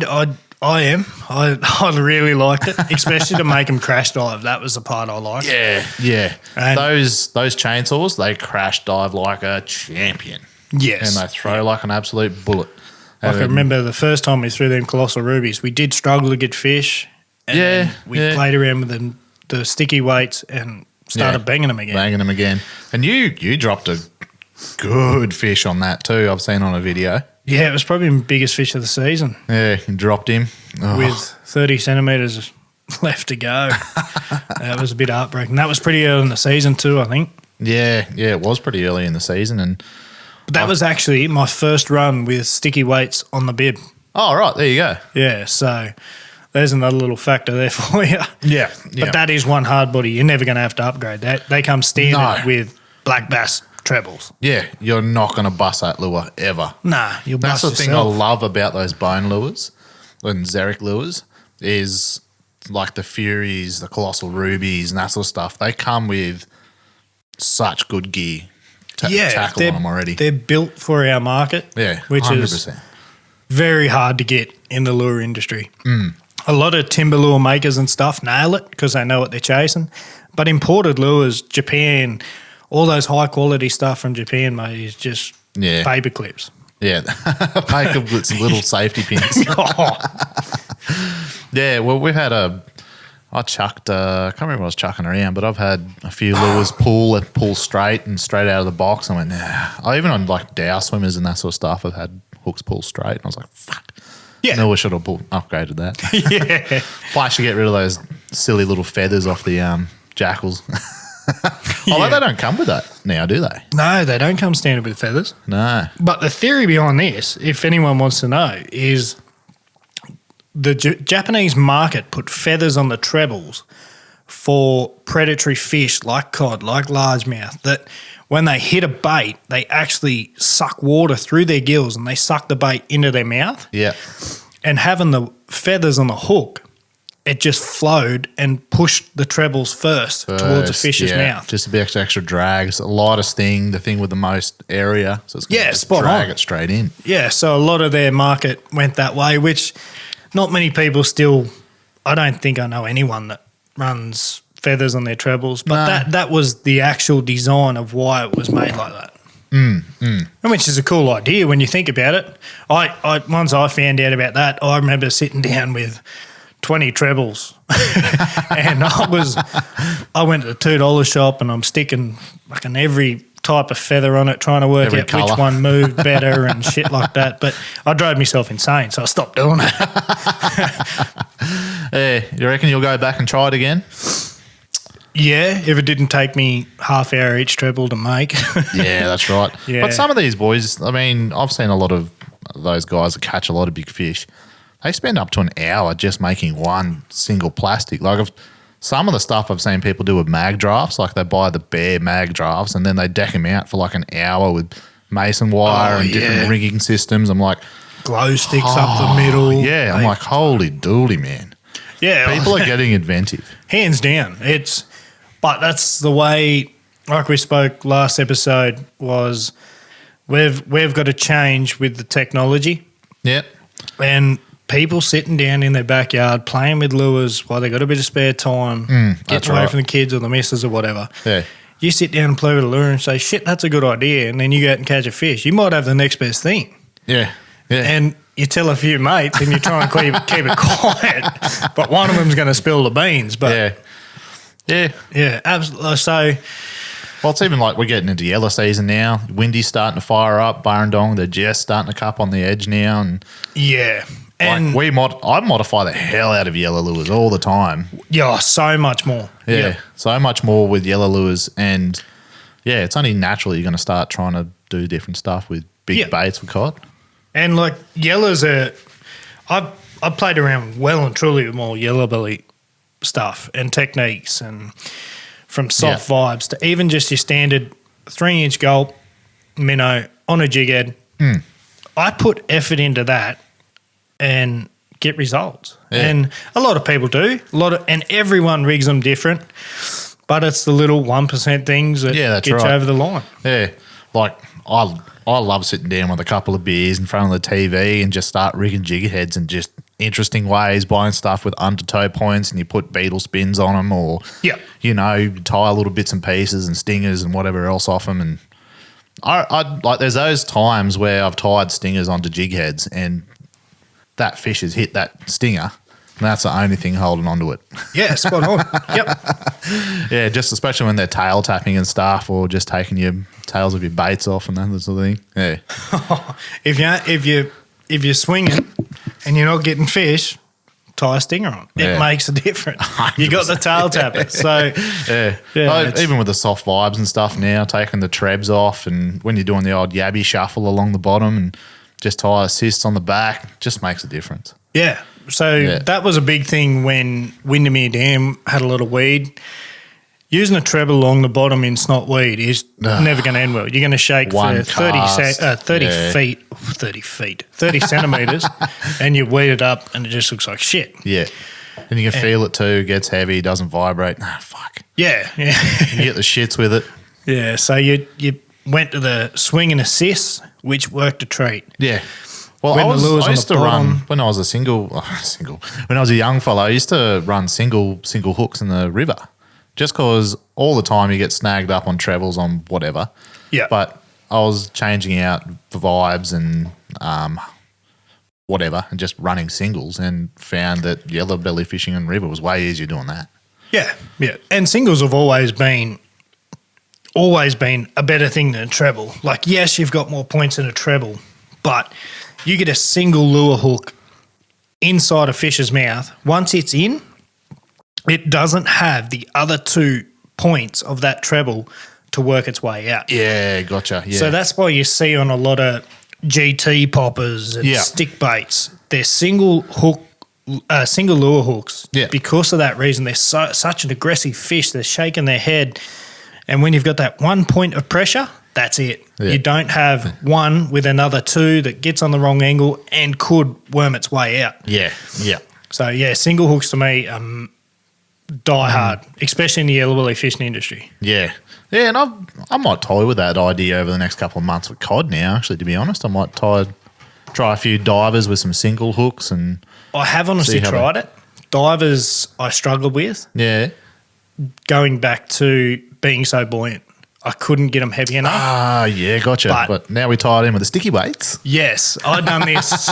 am. I really liked it, especially to make them crash dive. That was the part I liked. yeah. And Those chainsaws, they crash dive like a champion. yes. And they throw like an absolute bullet. I can remember the first time we threw them colossal rubies, we did struggle to get fish. And then we played around with the sticky weights and started banging them again. And you dropped a good fish on that too, I've seen on a video. Yeah, it was probably the biggest fish of the season. Yeah, you dropped him. Oh. With 30 centimetres left to go. That was a bit heartbreaking. That was pretty early in the season too, I think. Yeah, it was pretty early in the season. But that was actually my first run with sticky weights on the bib. Oh, right, there you go. Yeah, so there's another little factor there for you. Yeah. But that is one hard body. You're never going to have to upgrade that. They come standard with black bass trebles. Yeah, you're not going to bust that lure ever. Nah, you'll That's bust the thing I yourself. love about those bone lures and Xeric lures is like the Furies, the Colossal Rubies and that sort of stuff. They come with such good gear to tackle on them already. They're built for our market, which 100%. is very hard to get in the lure industry. A lot of timber lure makers and stuff nail it because they know what they're chasing. But imported lures, Japan, all those high quality stuff from Japan, mate, is just paper clips. Yeah, make them with some little safety pins. Yeah, well, we've had I chucked, I can't remember what I was chucking around, but I've had a few lures pull straight and straight out of the box. I went, nah. Even on like Dow swimmers and that sort of stuff, I've had hooks pull straight. And I was like, fuck. Yeah. No, we should have upgraded that. Yeah. Plus, you get rid of those silly little feathers off the jackals. Although they don't come with that now, do they? No, they don't come standard with feathers. No. But the theory behind this, if anyone wants to know, is the Japanese market put feathers on the trebles for predatory fish like cod, like largemouth, that when they hit a bait, they actually suck water through their gills and they suck the bait into their mouth. Yeah. And having the feathers on the hook, it just flowed and pushed the trebles first towards the fish's mouth. Just a bit extra drag. It's the lightest thing, the thing with the most area. So it's going to drag it straight in. Yeah, so a lot of their market went that way, which not many people still, I don't think I know anyone that runs feathers on their trebles, but that was the actual design of why it was made like that. And which is a cool idea when you think about it. Once I found out about that, I remember sitting down with 20 trebles and I went to the $2 shop and I'm sticking fucking every type of feather on it, trying to work out which one moved better and shit like that. But I drove myself insane, so I stopped doing it. Yeah, you reckon you'll go back and try it again? Yeah, if it didn't take me half hour each treble to make. Yeah, that's right. Yeah. But some of these boys, I mean, I've seen a lot of those guys that catch a lot of big fish. They spend up to an hour just making one single plastic. Like some of the stuff I've seen people do with mag drafts, like they buy the bare mag drafts and then they deck them out for like an hour with mason wire and different rigging systems. I'm like, glow sticks up the middle. Yeah, I'm like, holy dooly, man. Yeah, people are getting inventive. Hands down. But that's the way, like we spoke last episode, was we've got to change with the technology. Yep. And people sitting down in their backyard playing with lures while they got a bit of spare time, getting away from the kids or the missus or whatever. Yeah. You sit down and play with a lure and say, shit, that's a good idea. And then you go out and catch a fish. You might have the next best thing. Yeah. Yeah. And you tell a few mates and you try and keep it quiet, but one of them's going to spill the beans. But yeah, absolutely. So Well, it's even like we're getting into yellow season now. Windy's starting to fire up. Burrendong, they're just starting to cup on the edge now. And Yeah. And I modify the hell out of yellow lures all the time. yeah, so much more. Yeah, so much more with yellow lures. And, yeah, it's only natural you're going to start trying to do different stuff with big baits for cod. And like yellows are, I've played around well and truly with more yellow belly stuff and techniques, and from soft vibes to even just your standard 3-inch gulp minnow on a jig head. I put effort into that and get results. Yeah. And a lot of people do. And everyone rigs them different, but it's the little 1% things that get you over the line. Yeah, like I love sitting down with a couple of beers in front of the TV and just start rigging jig heads and just interesting ways, buying stuff with undertow points, and you put beetle spins on them, or you tie little bits and pieces and stingers and whatever else off them. And I like there's those times where I've tied stingers onto jig heads and that fish has hit that stinger. And that's the only thing holding onto it. Yeah, spot on. Yep. Yeah, just especially when they're tail tapping and stuff, or just taking your tails of your baits off and that sort of thing. Yeah. If you're swinging and you're not getting fish, tie a stinger on. It makes a difference. 100%. You got the tail tapper. So even with the soft vibes and stuff now, taking the trebs off, and when you're doing the old yabby shuffle along the bottom and just tie assists on the back, just makes a difference. Yeah. So that was a big thing when Windermere Dam had a lot of weed. Using a treble along the bottom in snot weed is never going to end well. You're going to shake for 30 centimetres, and you weed it up and it just looks like shit. Yeah. And you can feel it too. It gets heavy, doesn't vibrate. Fuck. Yeah. You get the shits with it. Yeah. So you went to the swing and assist, which worked a treat. Yeah. Well, I used to run when I was when I was a young fellow. I used to run single hooks in the river, just because all the time you get snagged up on trebles on whatever. Yeah. But I was changing out the vibes and whatever, and just running singles, and found that yellow belly fishing in river was way easier doing that. Yeah, yeah. And singles have always been a better thing than a treble. Like, yes, you've got more points in a treble, but you get a single lure hook inside a fish's mouth. Once it's in, it doesn't have the other 2 points of that treble to work its way out. Yeah, gotcha. Yeah. So that's why you see on a lot of GT poppers and stick baits, they're single lure hooks. Yeah. Because of that reason, they're such an aggressive fish. They're shaking their head. And when you've got that 1 point of pressure, that's it. Yeah. You don't have one with another 2 that gets on the wrong angle and could worm its way out. Yeah, yeah. So, single hooks to me die hard, especially in the yellow belly fishing industry. Yeah. Yeah, and I might toy with that idea over the next couple of months with cod now, actually, to be honest. I might try a few divers with some single hooks. And I have honestly tried it. Divers I struggled with. Yeah. Going back to being so buoyant. I couldn't get them heavy enough. Ah, yeah, gotcha. But now we tie it in with the sticky weights. Yes. I'd done this.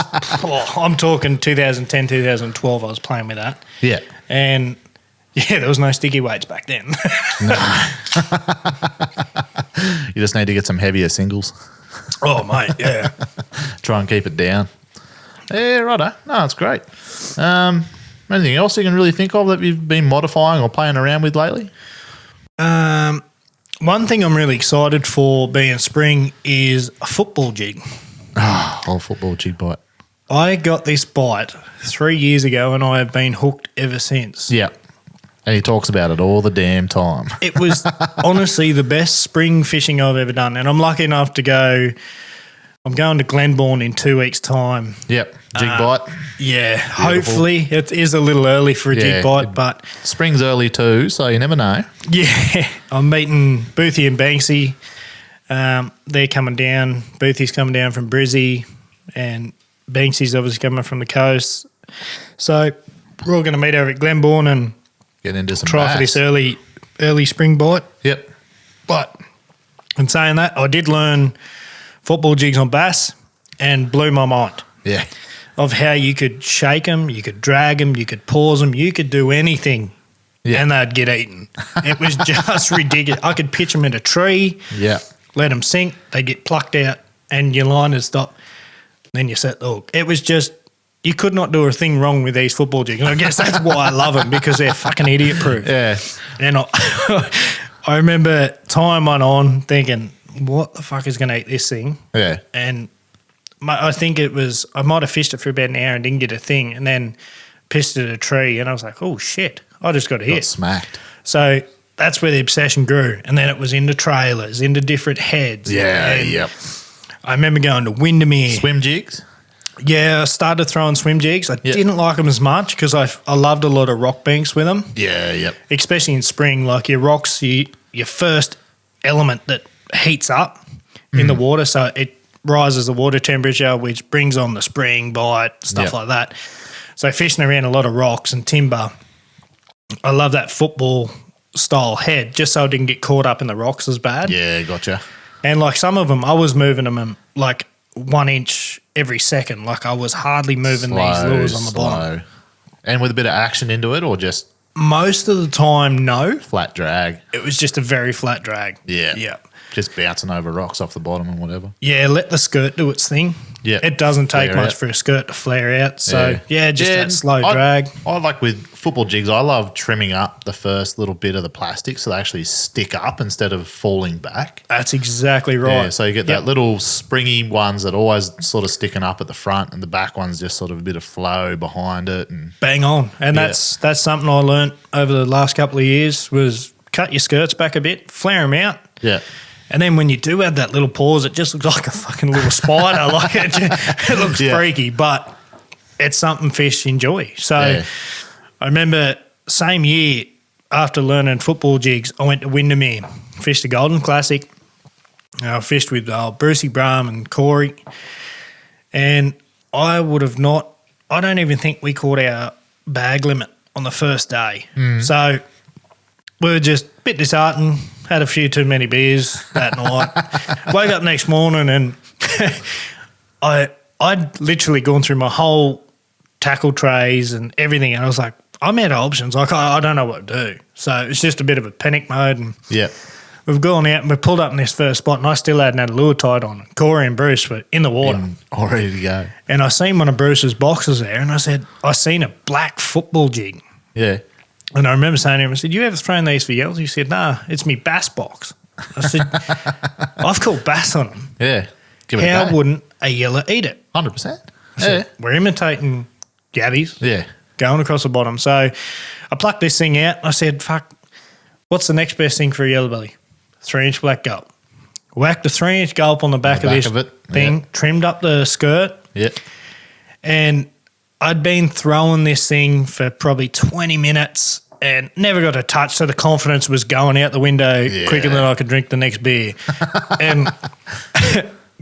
I'm talking 2010, 2012. I was playing with that. Yeah. And, there was no sticky weights back then. No. You just need to get some heavier singles. Oh, mate, yeah. Try and keep it down. Yeah, righto. No, it's great. Anything else you can really think of that you've been modifying or playing around with lately? One thing I'm really excited for being spring is a football jig. Oh, football jig bite. I got this bite 3 years ago and I have been hooked ever since. Yeah. And he talks about it all the damn time. It was honestly the best spring fishing I've ever done. And I'm lucky enough to go, I'm going to Glenbourne in 2 weeks' time. Yep. Jig bite. Yeah. Beautiful. Hopefully. It is a little early for a jig bite, but spring's early too, so you never know. Yeah. I'm meeting Boothie and Banksy. They're coming down. Boothie's coming down from Brizzy, and Banksy's obviously coming from the coast. So we're all going to meet over at Glenbourne and get into some try bass. for this early spring bite. Yep. But in saying that, I did learn football jigs on bass and blew my mind. Yeah. Of how you could shake them, you could drag them, you could pause them, you could do anything and they'd get eaten. It was just ridiculous. I could pitch them in a tree, let them sink, they get plucked out, and your line would stop. Then you set the hook. It was just, you could not do a thing wrong with these football jigs. And I guess that's why I love them, because they're fucking idiot-proof. Yeah. And I remember time went on thinking, what the fuck is going to eat this thing? Yeah. And I think it was, I might have fished it for about an hour and didn't get a thing, and then pissed at a tree, and I was like, oh shit, I just got a hit. Got smacked. So that's where the obsession grew. And then it was into trailers, into different heads. Yeah, yep. I remember going to Windermere. Swim jigs? Yeah, I started throwing swim jigs. I didn't like them as much because I loved a lot of rock banks with them. Yeah, yep. Especially in spring, like your rocks, your first element that heats up in the water, so it rises the water temperature, which brings on the spring bite, stuff like that. So fishing around a lot of rocks and timber, I love that football style head, just so I didn't get caught up in the rocks as bad. Yeah, gotcha. And like some of them, I was moving them like 1 inch every second. Like I was hardly moving these lures on the bottom. And with a bit of action into it, or just most of the time, no. Flat drag. It was just a very flat drag. Yeah. Yeah. Just bouncing over rocks off the bottom and whatever. Yeah, let the skirt do its thing. Yeah. It doesn't take Flare much out. for a skirt to flare out. So, that slow I drag. I like with football jigs, I love trimming up the first little bit of the plastic so they actually stick up instead of falling back. That's exactly right. Yeah, so you get that little springy ones that are always sort of sticking up at the front, and the back ones just sort of a bit of flow behind it. And bang on. And that's something I learnt over the last couple of years was cut your skirts back a bit, flare them out. Yeah. And then when you do have that little pause, it just looks like a fucking little spider. Like it looks freaky, but it's something fish enjoy. So I remember same year after learning football jigs, I went to Windermere, fished the Golden Classic. I fished with Brucey Brahm and Corey. And I don't even think we caught our bag limit on the first day. So we were just a bit disheartened. Had a few too many beers that night. Woke up next morning and I'd literally gone through my whole tackle trays and everything, and I was like, I'm out of options. Like I don't know what to do. So it's just a bit of a panic mode. And we've gone out and we pulled up in this first spot, and I still hadn't had a lure tied on. Corey and Bruce were in the water, all ready to go. And I seen one of Bruce's boxes there, and I said, I seen a black football jig. Yeah. And I remember saying to him, I said, you ever thrown these for yells? He said, nah, it's me bass box. I said, I've caught bass on them. Yeah. How wouldn't a yeller eat it? 100%. So we're imitating gabbies. Yeah. Going across the bottom. So I plucked this thing out. I said, fuck, what's the next best thing for a yellow belly? 3-inch black gulp. Whacked a 3-inch gulp on the back of this thing, trimmed up the skirt. Yeah. And I'd been throwing this thing for probably 20 minutes and never got a touch, so the confidence was going out the window quicker than I could drink the next beer. And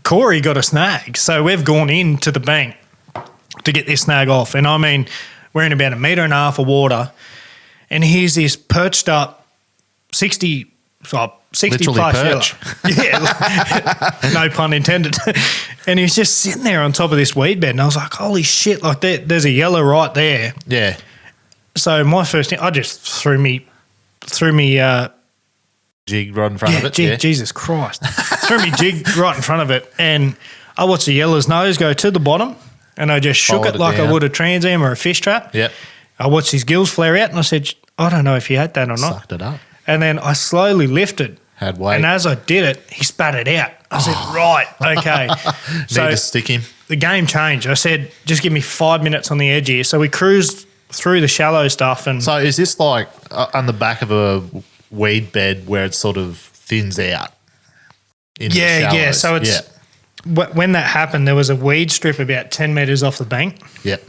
Corey got a snag, so we've gone into the bank to get this snag off. And I mean, we're in about 1.5 meters of water, and here's this perched up 60 Literally plus perch. Yeah, no pun intended. And he was just sitting there on top of this weed bed, and I was like, holy shit, like there's a yellow right there. Yeah. So my first thing, I just threw me jig right in front of it. Jesus Christ. Threw me jig right in front of it, and I watched the yeller's nose go to the bottom, and I just shook it like I would a Trans Am or a fish trap. Yep. I watched his gills flare out, and I said, I don't know if he had that or not. Sucked it up. And then I slowly lifted. Had weight. And as I did it, he spat it out. I said, right, okay. Need to stick him. The game changed. I said, just give me 5 minutes on the edge here. So we cruised through the shallow stuff. And so is this like on the back of a weed bed where it sort of thins out? Yeah. So it's when that happened, there was a weed strip about 10 metres off the bank. Yep.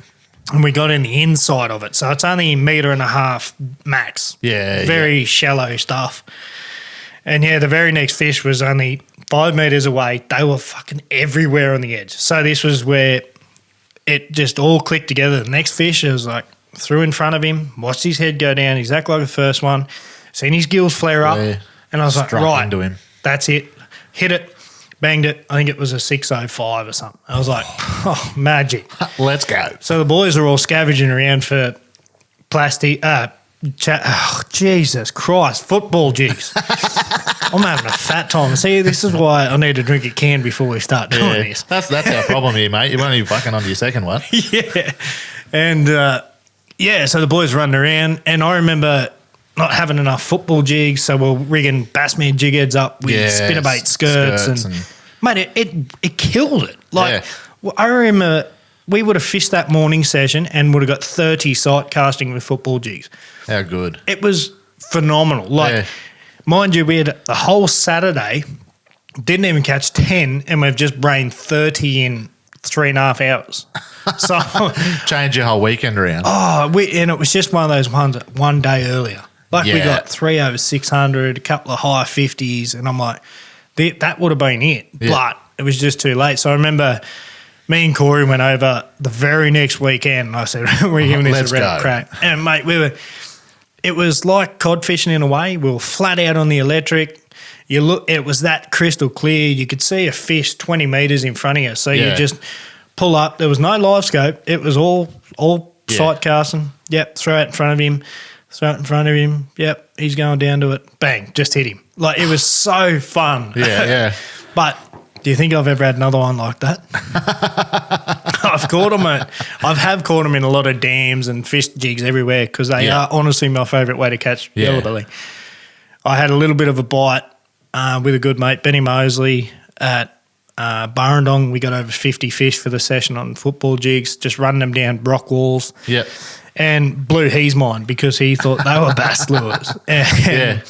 And we got in the inside of it. So it's only 1.5 meters max. Yeah. Very shallow stuff. And the very next fish was only 5 meters away. They were fucking everywhere on the edge. So this was where it just all clicked together. The next fish, I was like, threw in front of him, watched his head go down exactly like the first one, seen his gills flare up, and I was like, right, into him. That's it. Hit it, banged it. I think it was a 605 or something. I was like, oh, magic. Let's go. So the boys are all scavenging around for plastic, Jesus Christ, football jigs. I'm having a fat time. See, this is why I need to drink a can before we start doing this. That's our problem here, mate. You're only fucking on your second one. Yeah. And, so the boys running around, and I remember not having enough football jigs, so we're rigging Bassman jig heads up with spinnerbait skirts and mate, it killed it. Like, I remember we would have fished that morning session and would have got 30 sight casting with football jigs. How good. It was phenomenal. Like, mind you, we had the whole Saturday, didn't even catch 10, and we've just brained 30 in 3.5 hours. So change your whole weekend around. And it was just one of those ones one day earlier. Like, we got 3 over 600, a couple of high 50s, and I'm like, that would have been it. Yeah. But it was just too late. So I remember me and Corey went over the very next weekend, and I said, we're giving this a red crack. And, mate, it was like cod fishing in a way. We were flat out on the electric. It was that crystal clear. You could see a fish 20 metres in front of you. So you just pull up. There was no live scope. It was all sight casting. Yep, throw it in front of him. Throw it in front of him. Yep, he's going down to it. Bang, just hit him. Like, it was so fun. Yeah. But do you think I've ever had another one like that? I've caught them. I caught them in a lot of dams and fish jigs everywhere because they are honestly my favourite way to catch yellowbelly. I had a little bit of a bite with a good mate, Benny Mosley, at Burrendong. We got over 50 fish for the session on football jigs, just running them down rock walls. Yep. And blew his mind because he thought they were bass lures. Yeah,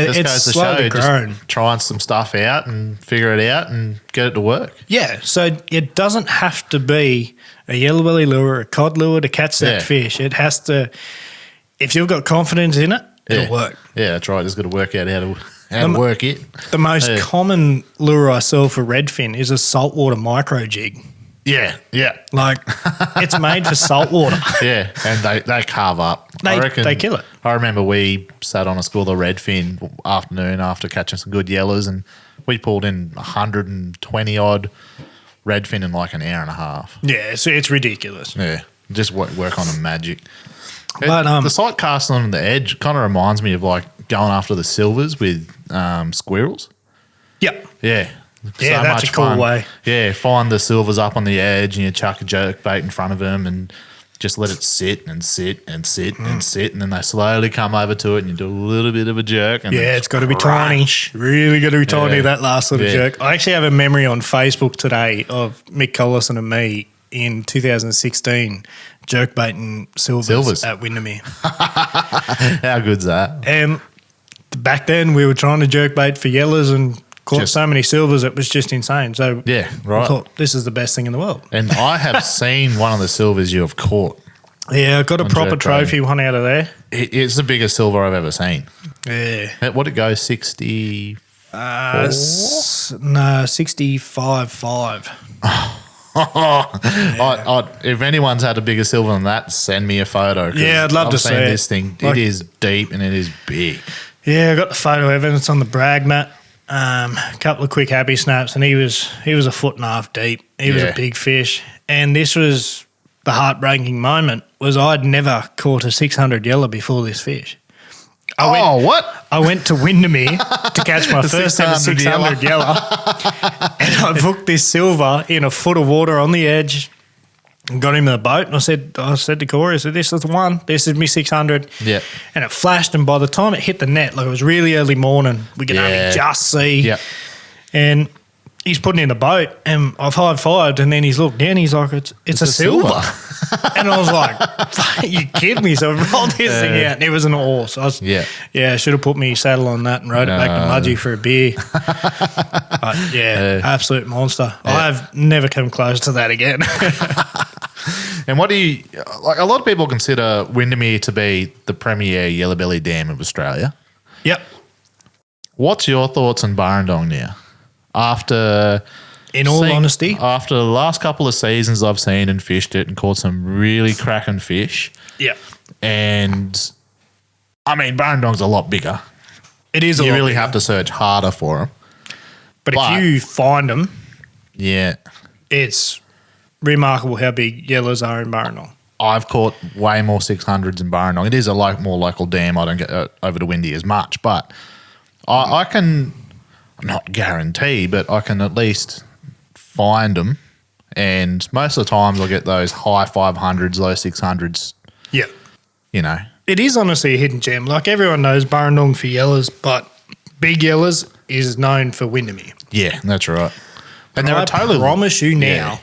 it's slowly grown. Just trying some stuff out and figure it out and get it to work. Yeah, so it doesn't have to be a yellowbelly lure or a cod lure to catch that fish. It has to, if you've got confidence in it, it'll work. Yeah, that's right. Just got to work out how to work it. The most common lure I sell for redfin is a saltwater micro jig. Yeah. Like, it's made for saltwater. Yeah, and they carve up. They kill it. I remember we sat on a school of redfin afternoon after catching some good yellers, and we pulled in 120-odd redfin in like an hour and a half. Yeah, so it's ridiculous. Yeah, just work on them magic. But the sight casting on the edge kind of reminds me of like going after the silvers with squirrels. Yep. Yeah. Yeah, that's a cool way. Yeah, find the silvers up on the edge and you chuck a jerk bait in front of them and just let it sit and sit and sit and sit, and then they slowly come over to it and you do a little bit of a jerk. And it's got to be tiny. Really got to be tiny, that last little jerk. I actually have a memory on Facebook today of Mick Collison and me in 2016 jerk baiting silvers at Windermere. How good's that? And back then we were trying to jerk bait for yellers and caught so many silvers, it was just insane. So I thought, this is the best thing in the world. And I have seen one of the silvers you have caught. Yeah, I got a proper trophy one out of there. It's the biggest silver I've ever seen. Yeah. What did it go, 60? No, 65.5. If anyone's had a bigger silver than that, send me a photo. Yeah, I'd love to see it. This thing. It is deep and it is big. Yeah, I got the photo evidence on the brag mat. A couple of quick happy snaps, and he was 1.5 foot deep. He was a big fish, and this was the heartbreaking moment. Was I'd never caught a 600 yellow before this fish. I went to Windermere to catch my first ever 600 yellow, and I booked this silver in 1 foot of water on the edge. And got him in the boat, and I said to Corey, I said, this is the one. This is me 600. Yeah. And it flashed, and by the time it hit the net, like it was really early morning, we could only just see. Yeah. And he's putting in the boat, and I've high-fived, and then he's looked down, he's like, it's a silver. And I was like, you kidding me? So I rolled this thing out, and it was an horse. I should have put me saddle on that and rode it back to Mudgee for a beer. But absolute monster. Yeah. I've never come close to that again. And what do you like? A lot of people consider Windermere to be the premier yellowbelly dam of Australia. Yep. What's your thoughts on Burrendong now? In all honesty, after the last couple of seasons I've seen and fished it and caught some really cracking fish. Yeah. And I mean, Burrendong's a lot bigger. It is a lot You really bigger. have to search harder for them. But if you find them, it's remarkable how big yellows are in Burrendong. I've caught way more 600s in Burrendong. It is a more local dam. I don't get over to Windy as much, but I can not guarantee, but I can at least find them. And most of the times I get those high 500s, low 600s. Yeah. You know. It is honestly a hidden gem. Like everyone knows Burrendong for yellows, but Big Yellers is known for Windermere. Yeah, that's right. And I promise you now,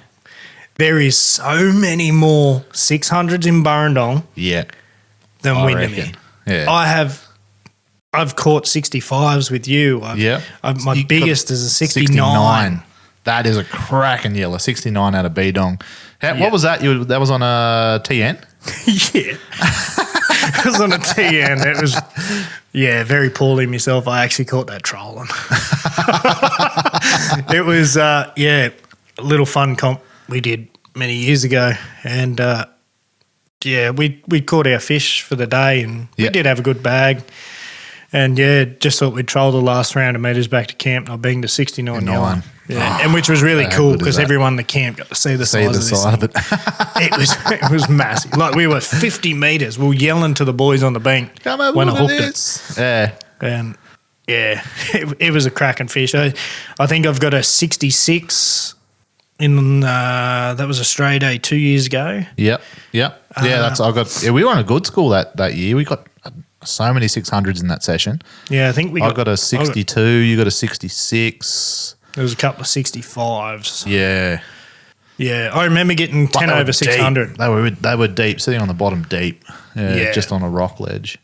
there is so many more 600s in Burrendong than Windermere. Yeah. I've caught 65s with you. My biggest is a 69. That is a cracking yellow, 69 out of Bedong. What was that? That was on a TN? Yeah. It was on a TN. It was, very poorly myself. I actually caught that trolling. It was, a little fun comp we did many years ago. And, we caught our fish for the day and we did have a good bag. And, just thought we'd troll the last 300 metres back to camp and I banged a 69 yellow. Yeah, and which was really cool because everyone in the camp got to see the size of this thing. It was massive. Like we were 50 metres. We were yelling to the boys on the bank when I hooked it. Yeah. And it was a cracking fish. I think I've got a 66 in that was a stray day 2 years ago. Yep. Yeah, we were on a good school that year. We got so many 600s in that session. Yeah, I think I got a 62, you got a 66. There was a couple of 65s. Yeah. Yeah, I remember getting 10 over 600. They were deep, sitting on the bottom deep, just on a rock ledge.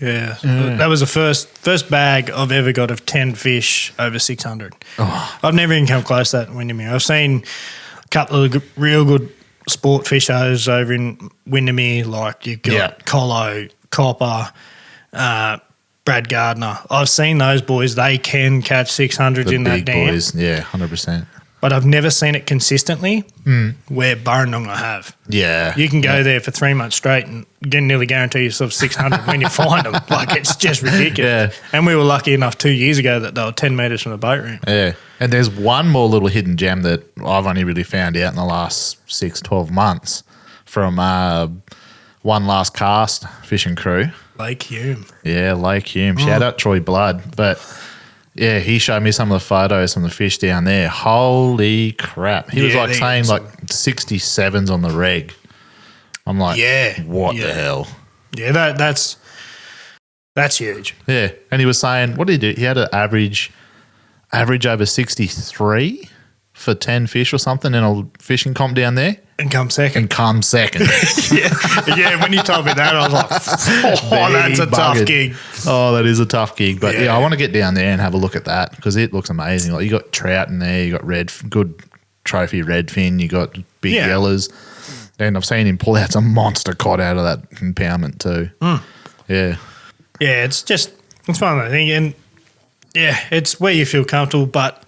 Yeah. That was the first bag I've ever got of 10 fish over 600. Oh. I've never even come close to that in Windermere. I've seen a couple of real good sport fishers over in Windermere, like you've got Colo, Copper, Brad Gardner. I've seen those boys. They can catch 600s in that dam. Boys, 100%. But I've never seen it consistently where Burrendong I have. Yeah. You can go there for 3 months straight and nearly guarantee yourself 600 when you find them. Like, it's just ridiculous. Yeah. And we were lucky enough 2 years ago that they were 10 metres from the boat ramp. Yeah. And there's one more little hidden gem that I've only really found out in the last 12 months from One Last Cast fishing crew. Lake Hume. Yeah, Lake Hume. Shout out Troy Blood. But, yeah, he showed me some of the photos from the fish down there. Holy crap. He was saying 67s on the reg. I'm like, what the hell? Yeah, that's huge. Yeah. And he was saying, what did he do? He had an average over 63 for 10 fish or something in a fishing comp down there. And come second. Yeah, when you told me that, I was like, that's a tough gig. Oh, that is a tough gig. But, I want to get down there and have a look at that because it looks amazing. Like, you got trout in there, you got good trophy redfin, you got big yellers. And I've seen him pull out some monster cod out of that impoundment too. Yeah. Yeah, it's one of the things. And, it's where you feel comfortable, but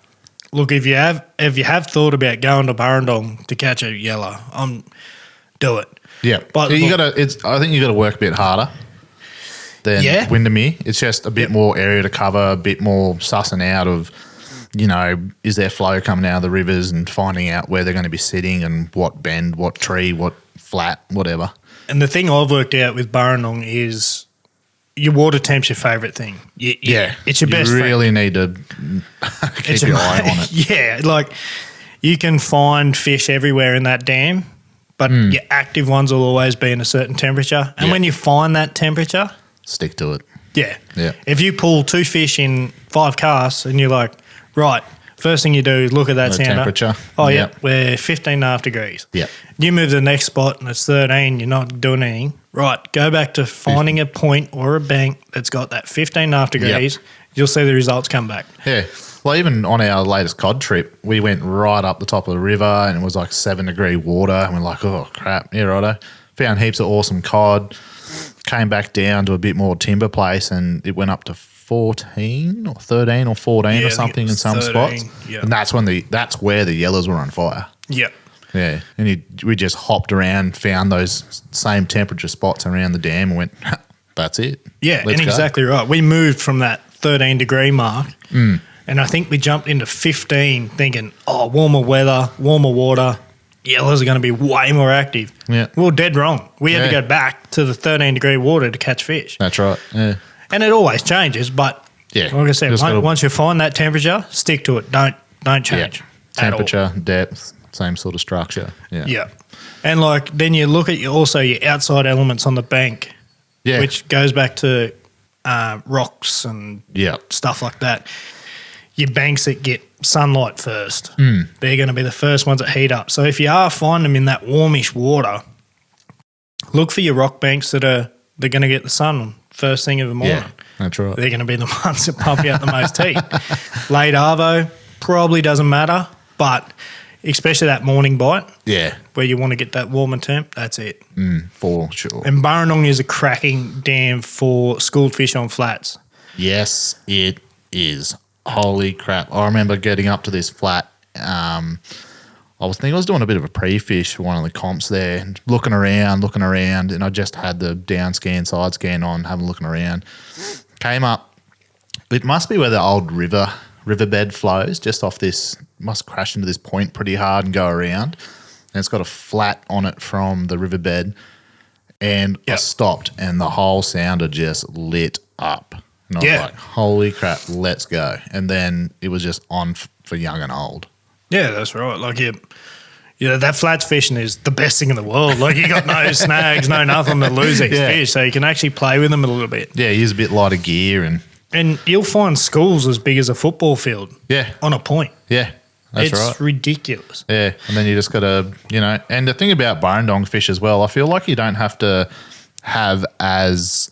look, if you have thought about going to Burrendong to catch a yellow, do it. Yeah, but I think you got to work a bit harder than Windermere. It's just a bit more area to cover, a bit more sussing out of, is there flow coming out of the rivers and finding out where they're going to be sitting and what bend, what tree, what flat, whatever. And the thing I've worked out with Burrendong is your water temp's your favourite thing. It's your best friend. You really need to keep your eye on it. Yeah, like you can find fish everywhere in that dam, but your active ones will always be in a certain temperature. And when you find that temperature, stick to it. Yeah. If you pull 2 fish in 5 casts and you're like, right, first thing you do is look at that sounder. Temperature. Oh, yeah, we're 15.5 degrees. Yeah. You move to the next spot and it's 13, you're not doing anything. Right, go back to finding a point or a bank that's got that 15.5 degrees. Yep. You'll see the results come back. Yeah. Well, even on our latest cod trip, we went right up the top of the river and it was like 7-degree water. And we're like, oh, crap. Yeah, righto. Found heaps of awesome cod. Came back down to a bit more timber place and it went up to 14 or 13 or 14 or something in some 13, spots. Yep. And that's where the yellows were on fire. Yep. Yeah, and we just hopped around, found those same temperature spots around the dam and went, that's it. Yeah, and exactly right. We moved from that 13-degree mark and I think we jumped into 15 thinking, warmer weather, warmer water, yellows are going to be way more active. Yeah. We were dead wrong. We had to Yeah. go back to the 13-degree water to catch fish. That's right. Yeah. And it always changes, but Yeah. like I said, Just gotta- once you find that temperature, stick to it. Don't change. at all. Temperature, depth, same sort of structure. Yeah. Yeah. And like then you look at your outside elements on the bank, Yeah. which goes back to rocks and Yeah. stuff like that. Your banks that get sunlight first, Hmm. they're going to be the first ones that heat up. So if you are finding them in that warmish water, look for your rock banks they're going to get the sun first thing in the morning. Yeah. That's right. They're going to be the ones that pump out the most heat. Late arvo probably doesn't matter, but especially that morning bite Yeah. where you want to get that warmer temp, that's it. For sure. And Burrendong is a cracking dam for schooled fish on flats. Yes, it is. Holy crap. I remember getting up to this flat. I was doing a bit of a pre-fish for one of the comps there, and looking around, and I just had the down scan, side scan on, having a looking around. Came up. It must be where the old riverbed flows, just off this, must crash into this point pretty hard and go around. And it's got a flat on it from the riverbed. And I Yep. stopped, and the whole sounder just lit up. And I was Yeah. like, holy crap, let's go. And then it was just on for young and old. Yeah, that's right. Like that flats fishing is the best thing in the world. Like you got no snags, no nothing to lose these Yeah. fish, so you can actually play with them a little bit. Yeah, use a bit lighter gear And you'll find schools as big as a football field. Yeah. On a point. yeah, that's it's right. ridiculous. Yeah, and then you just got to, and the thing about Burrendong fish as well, I feel like you don't have to have as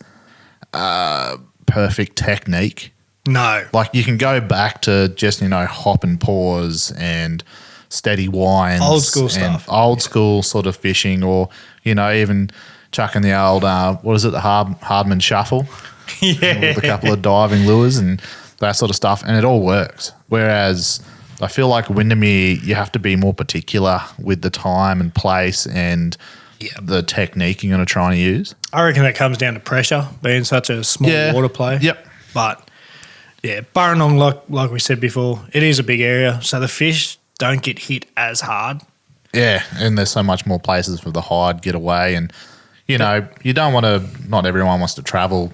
perfect technique. No. Like you can go back to just, hop and pause and steady winds. Old school and stuff. Old school sort of fishing, or, even chucking the old, the Hardman shuffle Yeah. with a couple of diving lures and that sort of stuff, and it all works. Whereas I feel like Windermere, you have to be more particular with the time and place and the technique you're going to try and use. I reckon that comes down to pressure, being such a small water play. Yep. But yeah, Burrendong, like we said before, it is a big area, so the fish don't get hit as hard. Yeah, and there's so much more places for the hide get away, and you don't want to. Not everyone wants to travel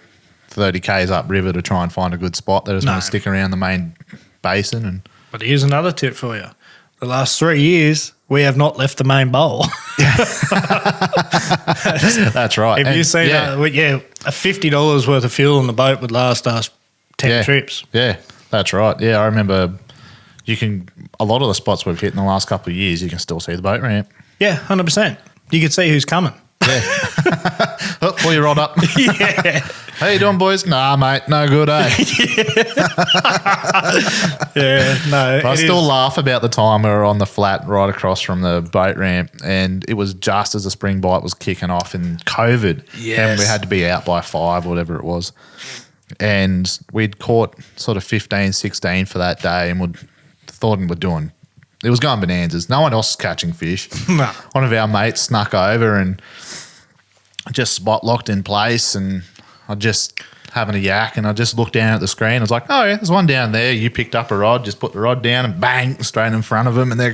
30 k's upriver to try and find a good spot. They just want to stick around the main basin. And But here's another tip for you: the last 3 years, we have not left the main bowl. that's right. Have you seen that? A $50 worth of fuel on the boat would last us 10 trips. Yeah, that's right. Yeah, I remember. A lot of the spots we've hit in the last couple of years, you can still see the boat ramp. Yeah, 100%. You can see who's coming. Yeah. Pull your rod up. Yeah. How you doing, boys? Nah, mate, no good, eh? Yeah, no. I still laugh about the time we were on the flat right across from the boat ramp, and it was just as the spring bite was kicking off in COVID. Yes. And we had to be out by 5, whatever it was. And we'd caught sort of 15, 16 for that day, and we'd thought we're doing. It was going bonanzas. No one else was catching fish. No. One of our mates snuck over and just spot locked in place, and I just having a yak, and I just looked down at the screen. I was like, oh yeah, there's one down there. You picked up a rod, just put the rod down and bang, straight in front of them, and they're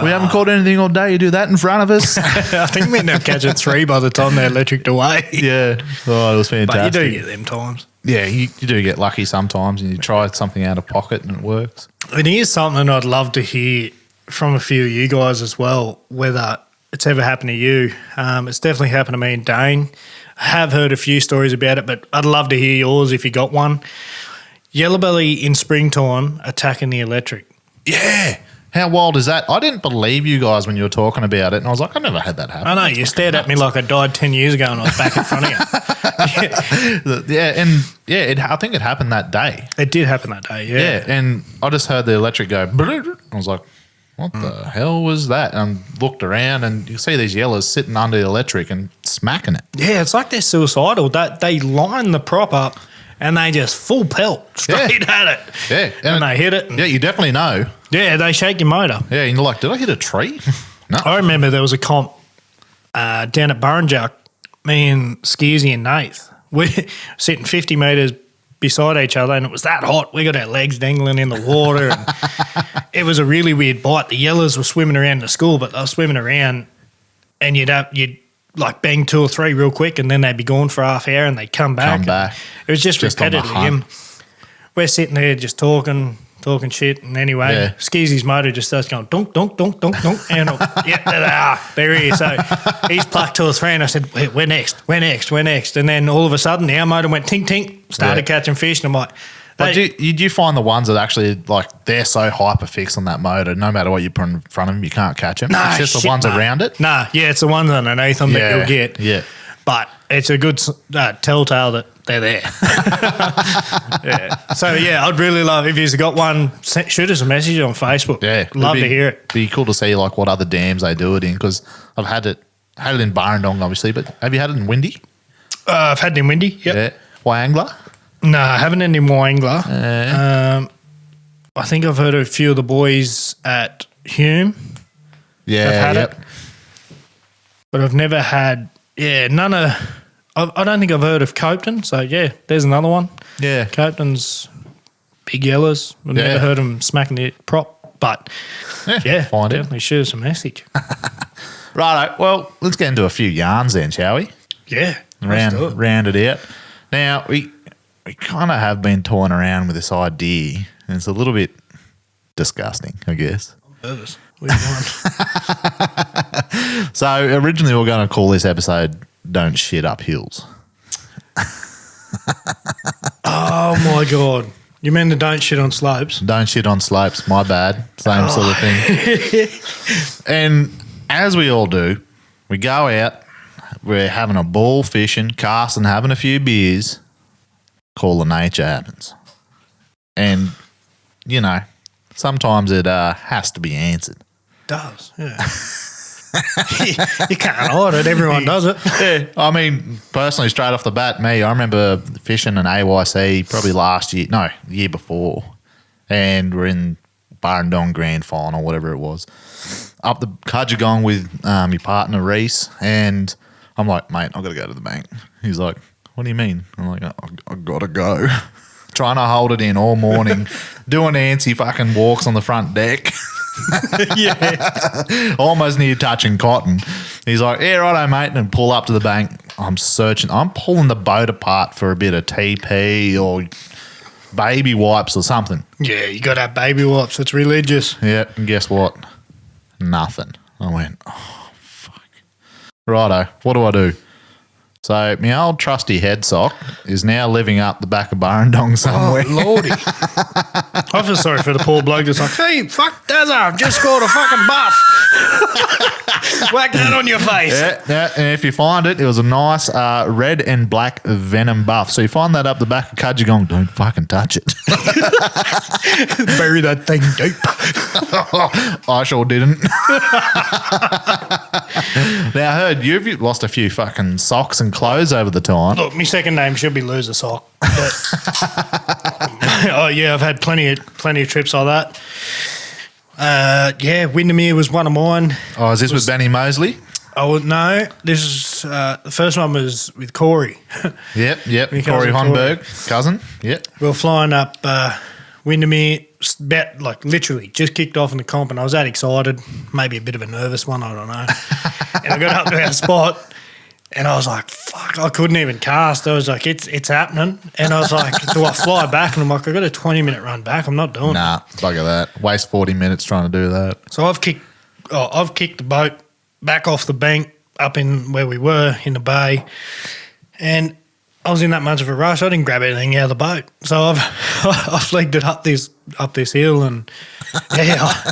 we haven't caught anything all day. You do that in front of us. I think we ended up catching 3 by the time they electriced away. Yeah. Oh, it was fantastic. But you do get them times. Yeah, you do get lucky sometimes, and you try something out of pocket and it works. And here's something I'd love to hear from a few of you guys as well, whether it's ever happened to you. It's definitely happened to me and Dane. I have heard a few stories about it, but I'd love to hear yours if you got one. Yellowbelly in springtime attacking the electric. Yeah. How wild is that? I didn't believe you guys when you were talking about it, and I was like, I've never had that happen. I know, you stared at me like I died 10 years ago and I was back in front of you. I think it happened that day. It did happen that day, yeah. Yeah, and I just heard the electric go. I was like, what the hell was that? And I looked around, and you see these yellows sitting under the electric and smacking it. Yeah, it's like they're suicidal. They line the prop up and they just full pelt straight at it. Yeah, And they hit it. Yeah, you definitely know. Yeah, they shake your motor. Yeah, and you're like, did I hit a tree? No. I remember there was a comp down at Burrinjuck, me and Skeezy and Nath. We're sitting 50 metres beside each other, and it was that hot. We got our legs dangling in the water. And it was a really weird bite. The yellows were swimming around the school, but they were swimming around, and you'd like bang 2 or 3 real quick, and then they'd be gone for half hour, and they'd come back. It was just repetitive. And we're sitting there just talking shit, and anyway, Skeezy's motor just starts going donk, donk, donk, donk, donk, and yeah, there they are. They're here. So he's plucked 2 or 3, and I said, we're next. And then all of a sudden, our motor went tink, tink, started catching fish, and I'm like, but do you find the ones that actually, like, they're so hyper-fixed on that motor, no matter what you put in front of them, you can't catch them? It's just the ones around it? Nah, it's the ones underneath them that you'll get. Yeah. But it's a good telltale that they're there. So, I'd really love, if you've got one, shoot us a message on Facebook. Yeah. Love to hear it. Be cool to see, like, what other dams they do it in, because I've had it in Barrendong, obviously, but have you had it in Windy? I've had it in Windy, yep. Yeah. Wyangler? No, I haven't had it in Wyangler. I think I've heard of a few of the boys at Hume. Yeah, I've had it. But I've never had... Yeah, none of... I don't think I've heard of Copeton, so there's another one. Yeah. Copeton's big yellows. I've never heard them smacking the prop, but definitely shoot us a message. Righto, well, let's get into a few yarns then, shall we? Yeah. Round it out. Now, we kind of have been toying around with this idea, and it's a little bit disgusting, I guess. I'm nervous. What do you want? So originally we were going to call this episode Don't Shit Up Hills. Oh, my God. You mean the don't shit on slopes? Don't shit on slopes, my bad. Same sort of thing. And as we all do, we go out, we're having a ball fishing, casting, having a few beers, call of nature happens. And, you know, sometimes it has to be answered. Does, yeah. You can't hide it. Everyone does it. Yeah, I mean, personally, straight off the bat, I remember fishing an AYC probably the year before, and we're in Barrendong Grand Final, whatever it was, up the Kudgegong with my partner Reese, and I'm like, mate, I've got to go to the bank. He's like, what do you mean? I'm like, I've got to go. Trying to hold it in all morning, doing antsy fucking walks on the front deck. Almost near touching cotton. He's like, yeah, righto, mate, and pull up to the bank. I'm pulling the boat apart for a bit of TP or baby wipes or something. Yeah, you got to have baby wipes. It's religious. Yeah, and guess what? Nothing. I went, oh, fuck. Righto, what do I do? So my old trusty head sock is now living up the back of Barrendong somewhere. Oh, Lordy. I feel sorry for the poor bloke that's like, hey, fuck Dazza, I've just scored a fucking buff. Whack that on your face. Yeah, and if you find it, it was a nice red and black venom buff. So you find that up the back of Kudgegong, don't fucking touch it. Bury that thing deep. I sure didn't. Now, I heard you've lost a few fucking socks and clothes over the time. Look, my second name should be Loser Sock. But I've had plenty of trips like that. Windermere was one of mine. Oh, is this with Benny Mosley? Oh, no. This is the first one was with Corey. Yep. Corey Honberg, cousin. Yep. We were flying up Windermere, about like literally just kicked off in the comp, and I was that excited, maybe a bit of a nervous one, I don't know. And I got up to our spot, and I was like, fuck, I couldn't even cast. I was like, it's happening. And I was like, do I fly back? And I'm like, I got a 20-minute run back. I'm not doing it. Nah, bugger that. Waste 40 minutes trying to do that. So I've kicked the boat back off the bank up in where we were in the bay, and I was in that much of a rush. I didn't grab anything out of the boat, so I've legged it up this hill, and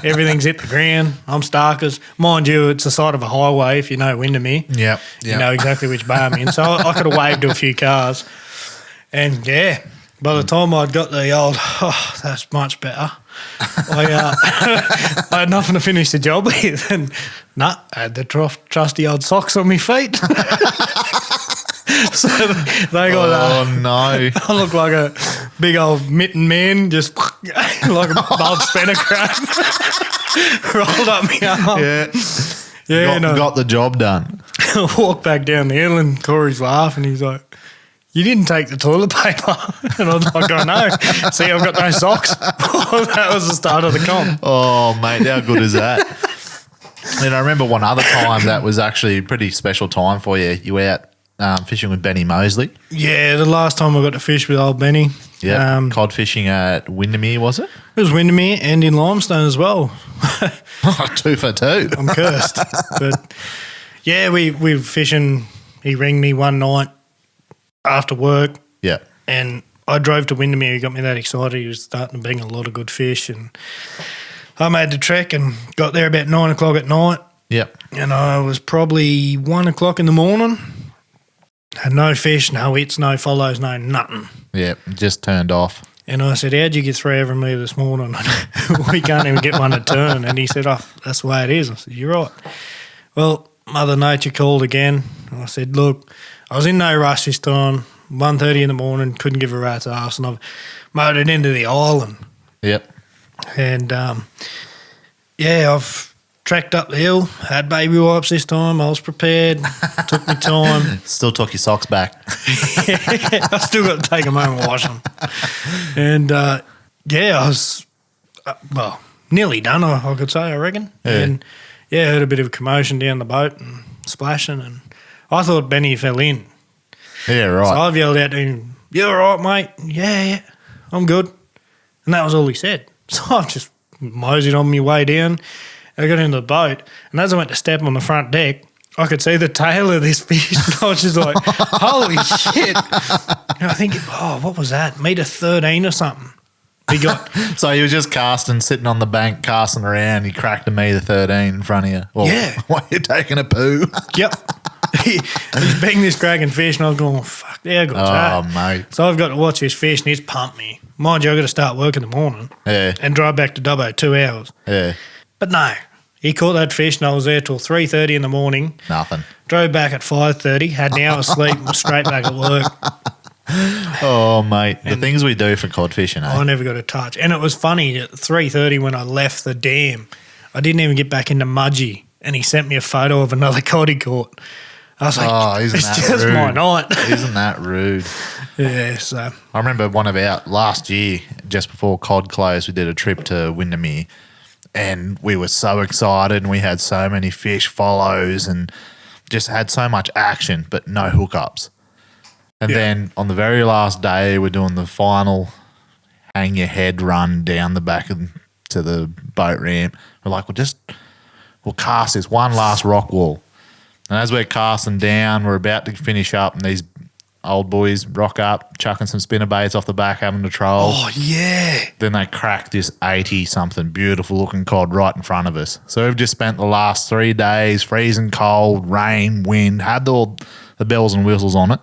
everything's hit the ground. I'm starkers, mind you. It's the side of a highway. If you know Windermere, yep. You know exactly which bay I'm in. So I could have waved to a few cars, and by the time I'd got the old, that's much better. I had nothing to finish the job with, and I had the trusty old socks on my feet. So they got no. I look like a big old mitten man, just like a old spinner crab rolled up my arm. Got the job done. I walked back down the hill, and Corey's laughing. He's like, you didn't take the toilet paper. And I was like, I know. See, I've got no socks. That was the start of the comp. Oh, mate, how good is that? And I remember one other time that was actually a pretty special time for you. You were out fishing with Benny Mosley. Yeah, the last time I got to fish with old Benny. Yeah, cod fishing at Windermere, was it? It was Windermere and in Limestone as well. 2 for 2. I'm cursed. But, yeah, we were fishing. He rang me one night after work. Yeah. And I drove to Windermere. He got me that excited. He was starting to bring a lot of good fish. And I made the trek and got there about 9 o'clock at night. Yep. And I was probably 1 o'clock in the morning. Had no fish, no hits, no follows, no nothing. Yeah, just turned off. And I said, how'd you get 3 over me this morning? We can't even get one to turn. And he said, oh, that's the way it is. I said, you're right. Well, Mother Nature called again. And I said, look, I was in no rush this time. 1:30 in the morning, couldn't give a rat's ass. And I've motored into the island. Yep. And, I've tracked up the hill, had baby wipes this time. I was prepared. Took my time. Still took your socks back. I still got to take them home and wash them. And, I was, nearly done, I could say, I reckon. Yeah. And, I heard a bit of a commotion down the boat and splashing. And I thought Benny fell in. Yeah, right. So I've yelled out to him, you all right, mate? Yeah, I'm good. And that was all he said. So I've just moseyed on my way down. I got into the boat, and as I went to step on the front deck, I could see the tail of this fish, and I was just like, holy shit. And I think, what was that? Meter 13 or something. He got. So he was just casting, sitting on the bank, casting around. He cracked a meter 13 in front of you. Well, Yeah. While you're taking a poo. Yep. He's begging this cracking fish, and I was going, fuck, how good's that? Oh, mate. So I've got to watch this fish, and he's pumped me. Mind you, I've got to start work in the morning and drive back to Dubbo 2 hours. Yeah. But no, he caught that fish, and I was there till 3:30 in the morning. Nothing. Drove back at 5:30, had an hour's sleep, and was straight back at work. Oh, mate. The things we do for cod fishing, eh? I never got a touch. And it was funny, at 3:30 when I left the dam, I didn't even get back into Mudgee, and he sent me a photo of another cod he caught. I was like, isn't it's that just rude? my night. Isn't that rude? Yeah, so. I remember one of our last year, just before cod closed, we did a trip to Windermere, and we were so excited, and we had so many fish follows and just had so much action, but no hookups. And then on the very last day, we're doing the final hang your head run down the back to the boat ramp. We're like, we'll cast this one last rock wall. And as we're casting down, we're about to finish up, and these old boys rock up, chucking some spinner baits off the back, having to troll. Oh, yeah. Then they crack this 80-something beautiful-looking cod right in front of us. So we've just spent the last 3 days freezing cold, rain, wind, had all the bells and whistles on it.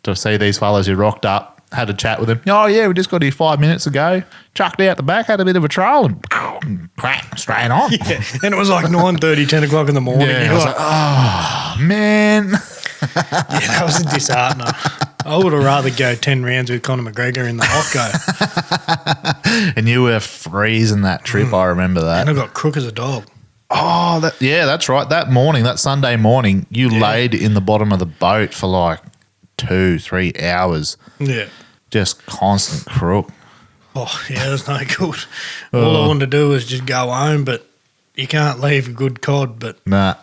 To see these fellas who rocked up, had a chat with them. Oh, yeah, we just got here 5 minutes ago. Chucked out the back, had a bit of a troll, and crack, straight on. Yeah. And it was like 9:30, 10 o'clock in the morning. Yeah, You're I was like, oh, man. yeah, that was a disheartener. I would have rather go 10 rounds with Conor McGregor in the hot go. And you were freezing that trip, I remember that. And I got crook as a dog. Oh, that's right. That morning, that Sunday morning, you laid in the bottom of the boat for like 2-3 hours. Yeah. Just constant crook. Oh, yeah, it was no good. All I wanted to do was just go home, but you can't leave a good cod. But Nah.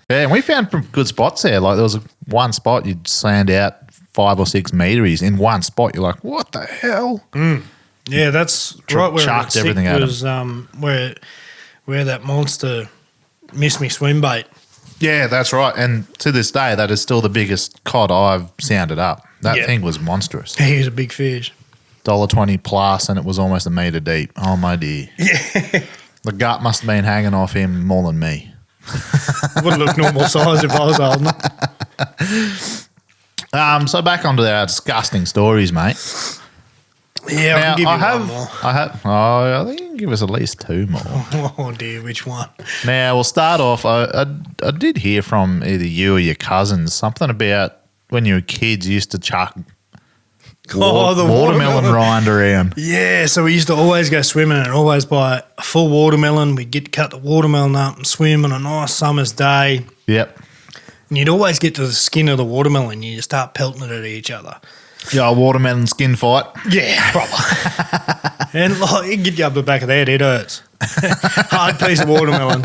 Yeah, and we found some good spots there. Like there was one spot you'd sand out 5 or 6 meteries in one spot. You're like, what the hell? yeah, that's right where it got Chucked sick everything at was where that monster missed me swim bait. Yeah, that's right. And to this day, that is still the biggest cod I've sounded up. That thing was monstrous. He was a big fish. $1.20 plus, and it was almost a metre deep. Oh, my dear. Yeah. The gut must have been hanging off him more than me. Wouldn't look normal size if I was holding it. So back onto our disgusting stories, mate. Yeah, I can give you one more. I think you can give us at least 2 more. Oh, dear, which one? Now, we'll start off. I did hear from either you or your cousins something about when you were kids, you used to chuck The watermelon rind around. Yeah, so we used to always go swimming and always buy a full watermelon. We'd cut the watermelon up and swim on a nice summer's day. Yep. And you'd always get to the skin of the watermelon and you start pelting it at each other. Yeah, watermelon skin fight. Yeah, proper. And like, it get you up the back of the head, it hurts. Hard piece of watermelon.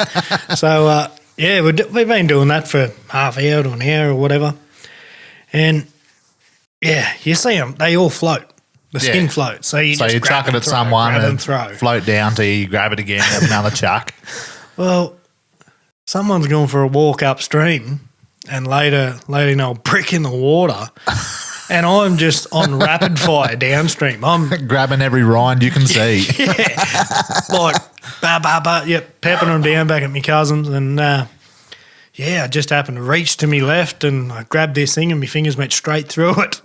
So, yeah, we've been doing that for half an hour to an hour or whatever. And, yeah, you see them, they all float. The skin floats. So you just chuck it at someone and throw. Float down to you, grab it again, have another chuck. Well, someone's gone for a walk upstream and laid an old brick in the water. And I'm just on rapid fire downstream. I'm grabbing every rind you can see. Yeah, like pepping them down back at my cousins, and I just happened to reach to me left, and I grabbed this thing, and my fingers went straight through it.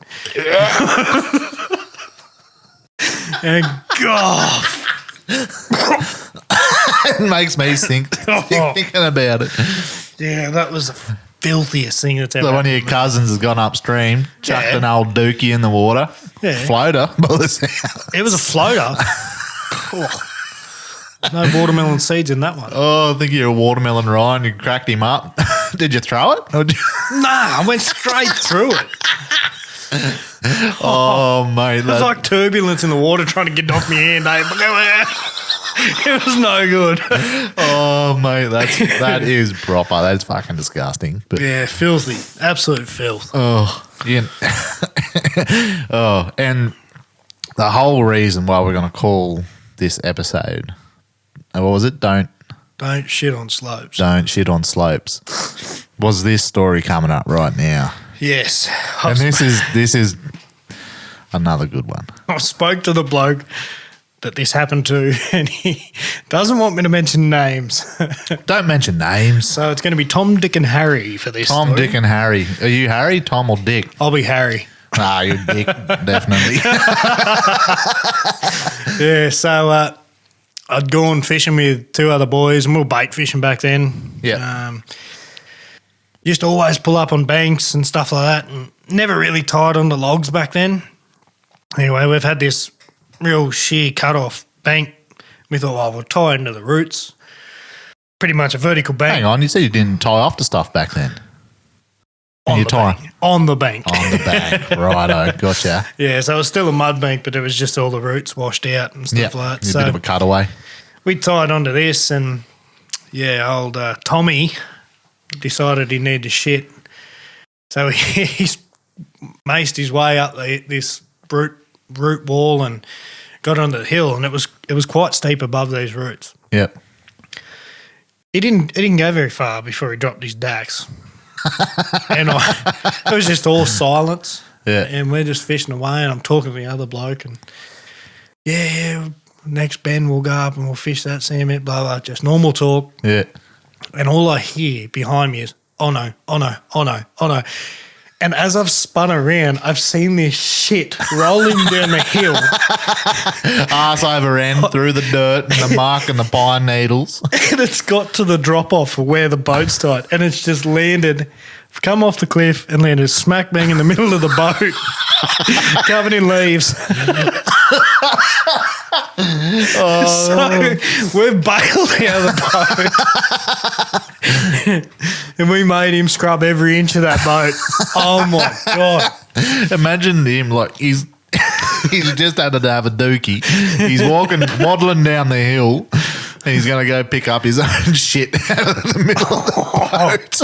And God, it makes me think thinking about it. Yeah, that was the filthiest thing that's ever. So one of your cousins has gone upstream, chucked an old dookie in the water, floater. It was a floater. No watermelon seeds in that one. Oh, I think you're a watermelon rind. You cracked him up. Did you throw it? Nah, I went straight through it. Oh, mate. It was like turbulence in the water trying to get it off my hand. It was no good. Oh, mate, that is proper. That's fucking disgusting. But yeah, filthy. Absolute filth. Oh, yeah. Oh, and the whole reason why we're going to call this episode, what was it? Don't shit on slopes. Don't shit on slopes. Was this story coming up right now? Yes. And this is another good one. I spoke to the bloke that this happened to, and he doesn't want me to mention names. Don't mention names. So it's going to be Tom, Dick, and Harry for this Tom, story. Dick, and Harry. Are you Harry, Tom, or Dick? I'll be Harry. Nah, you're Dick, definitely. Yeah, so I'd gone fishing with two other boys, and we were bait fishing back then. Yeah. Used to always pull up on banks and stuff like that, and never really tied on the logs back then. Anyway, we've had this real sheer cut-off bank. We thought, we'll tie into the roots. Pretty much a vertical bank. Hang on, you said you didn't tie off the stuff back then. On the bank. On the bank. Righto, gotcha. Yeah, so it was still a mud bank, but it was just all the roots washed out and stuff like that. A bit of a cutaway. We tied onto this, and old Tommy decided he needed to shit. So he's maced his way up this root wall and got onto the hill, and it was quite steep above these roots. Yep. He didn't go very far before he dropped his dax. And it was just all silence. Yeah. And we're just fishing away, and I'm talking to the other bloke, and next bend we'll go up and we'll fish that salmon, blah, blah, just normal talk. Yeah. And all I hear behind me is, oh no, oh no, oh no, oh no. And as I've spun around, I've seen this shit rolling down the hill. Arse over end through the dirt and the muck and the pine needles. And it's got to the drop-off for where the boat's tied. And it's just landed, come off the cliff and landed smack bang in the middle of the boat, covered in leaves. So we've bailed out of the boat. And we made him scrub every inch of that boat. Oh my God. Imagine him like he's just had to have a dookie. He's waddling down the hill, and he's going to go pick up his own shit out of the middle of the boat.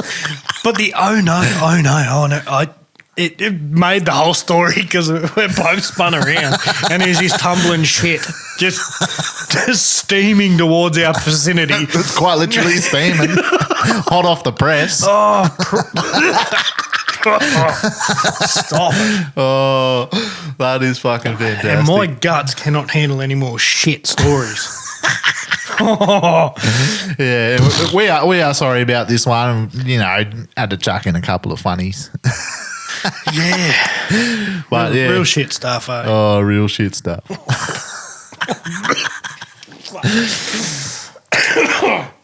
But the oh no, it made the whole story because we're both spun around, and there's this tumbling shit just steaming towards our vicinity. It's quite literally steaming, hot off the press. Stop it. Oh, that is fucking fantastic. And my guts cannot handle any more shit stories. Yeah, we are sorry about this one. Had to chuck in a couple of funnies. Yeah. But real shit stuff, eh? Oh, real shit stuff.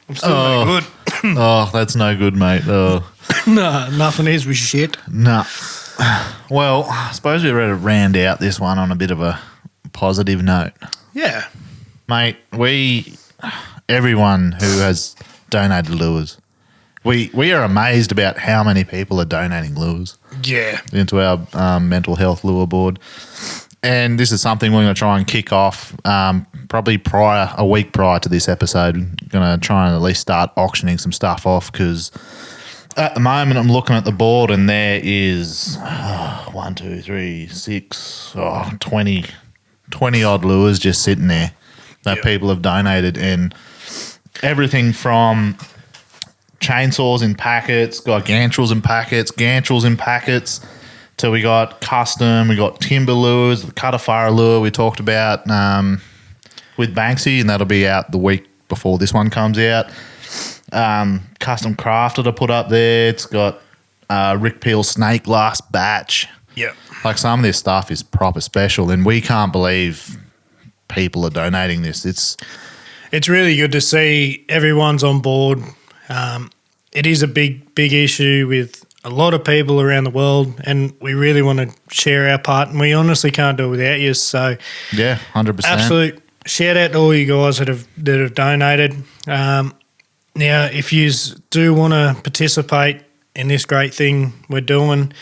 I'm still no good. Oh, that's no good, mate. Oh. No, nothing is with shit. Nah. Well, I suppose we're ready to round out this one on a bit of a positive note. Yeah. Mate, everyone who has donated lures, we are amazed about how many people are donating lures Yeah. into our mental health lure board. And this is something we're going to try and kick off probably a week prior to this episode. Going to try and at least start auctioning some stuff off because at the moment I'm looking at the board and there is 20 odd lures just sitting there that people have donated, and everything from chainsaws in packets, got gantrels in packets, till we got custom, we got timber lures, the Cuttafara lure we talked about with Banksy, and that'll be out the week before this one comes out. Custom crafted I put up there. It's got Rick Peel snake last batch. Yep. Like some of this stuff is proper special, and we can't believe people are donating this. It's really good to see everyone's on board. It is a big issue with a lot of people around the world, and we really want to share our part, and we honestly can't do it without you. So, yeah, 100%. Absolute shout out to all you guys that have donated. Now, if you do want to participate in this great thing we're doing,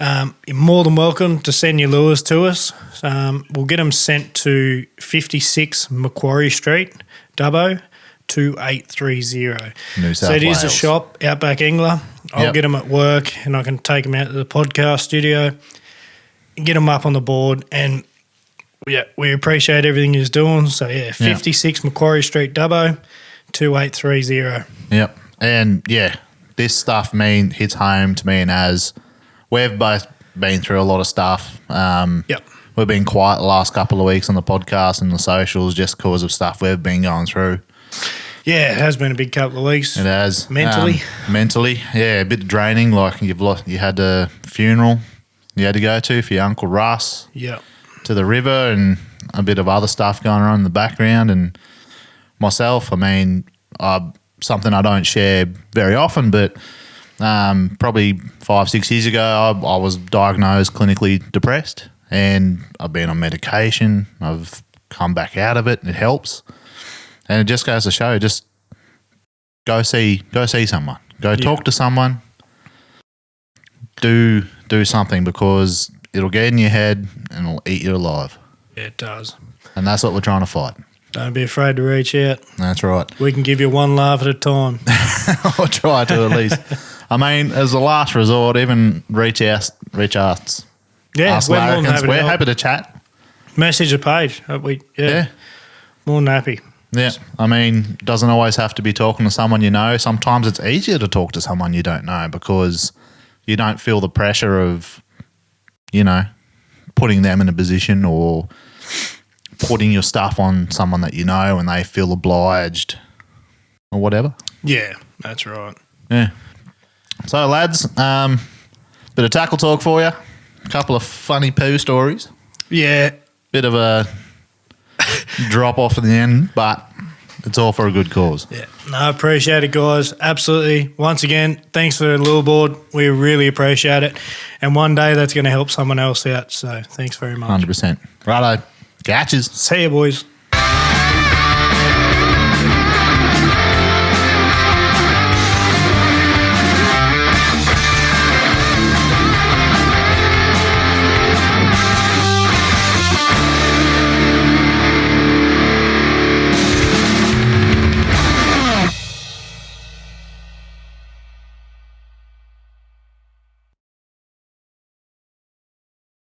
you're more than welcome to send your lures to us. We'll get them sent to 56 Macquarie Street, Dubbo, 2830. New South So it is a Wales. shop, Outback Angler. I'll get them at work and I can take them out to the podcast studio and get them up on the board. And yeah, we appreciate everything you're doing. So yeah, 56 Macquarie Street, Dubbo, 2830. Yep. And yeah, this stuff hits home to me and Az. We've both been through a lot of stuff. We've been quiet the last couple of weeks on the podcast and the socials just because of stuff we've been going through. Yeah, it has been a big couple of weeks. It has. Mentally. Yeah, a bit draining. Like you had a funeral you had to go to for your Uncle Russ. Yeah. To the river and a bit of other stuff going on in the background. And myself, something I don't share very often, but probably 5-6 years ago, I was diagnosed clinically depressed, and I've been on medication. I've come back out of it. It helps, and it just goes to show: just go see someone, talk to someone, do something, because it'll get in your head and it'll eat you alive. Yeah, it does. And that's what we're trying to fight. Don't be afraid to reach out. That's right. We can give you one laugh at a time. I'll try to at least. I mean, as a last resort, even reach us. Yeah, us we're more than Larrikins. happy to We're help. happy to chat. Message a page. Yeah. More than happy. Yeah. I mean, doesn't always have to be talking to someone you know. Sometimes it's easier to talk to someone you don't know because you don't feel the pressure of, putting them in a position or putting your stuff on someone that you know and they feel obliged or whatever. Yeah, that's right. Yeah. So, lads, bit of tackle talk for you. A couple of funny poo stories. Yeah. Bit of a drop off at the end, but it's all for a good cause. Yeah. No, I appreciate it, guys. Absolutely. Once again, thanks for the lure board. We really appreciate it. And one day that's going to help someone else out. So thanks very much. 100%. Righto. Catches. See you, boys.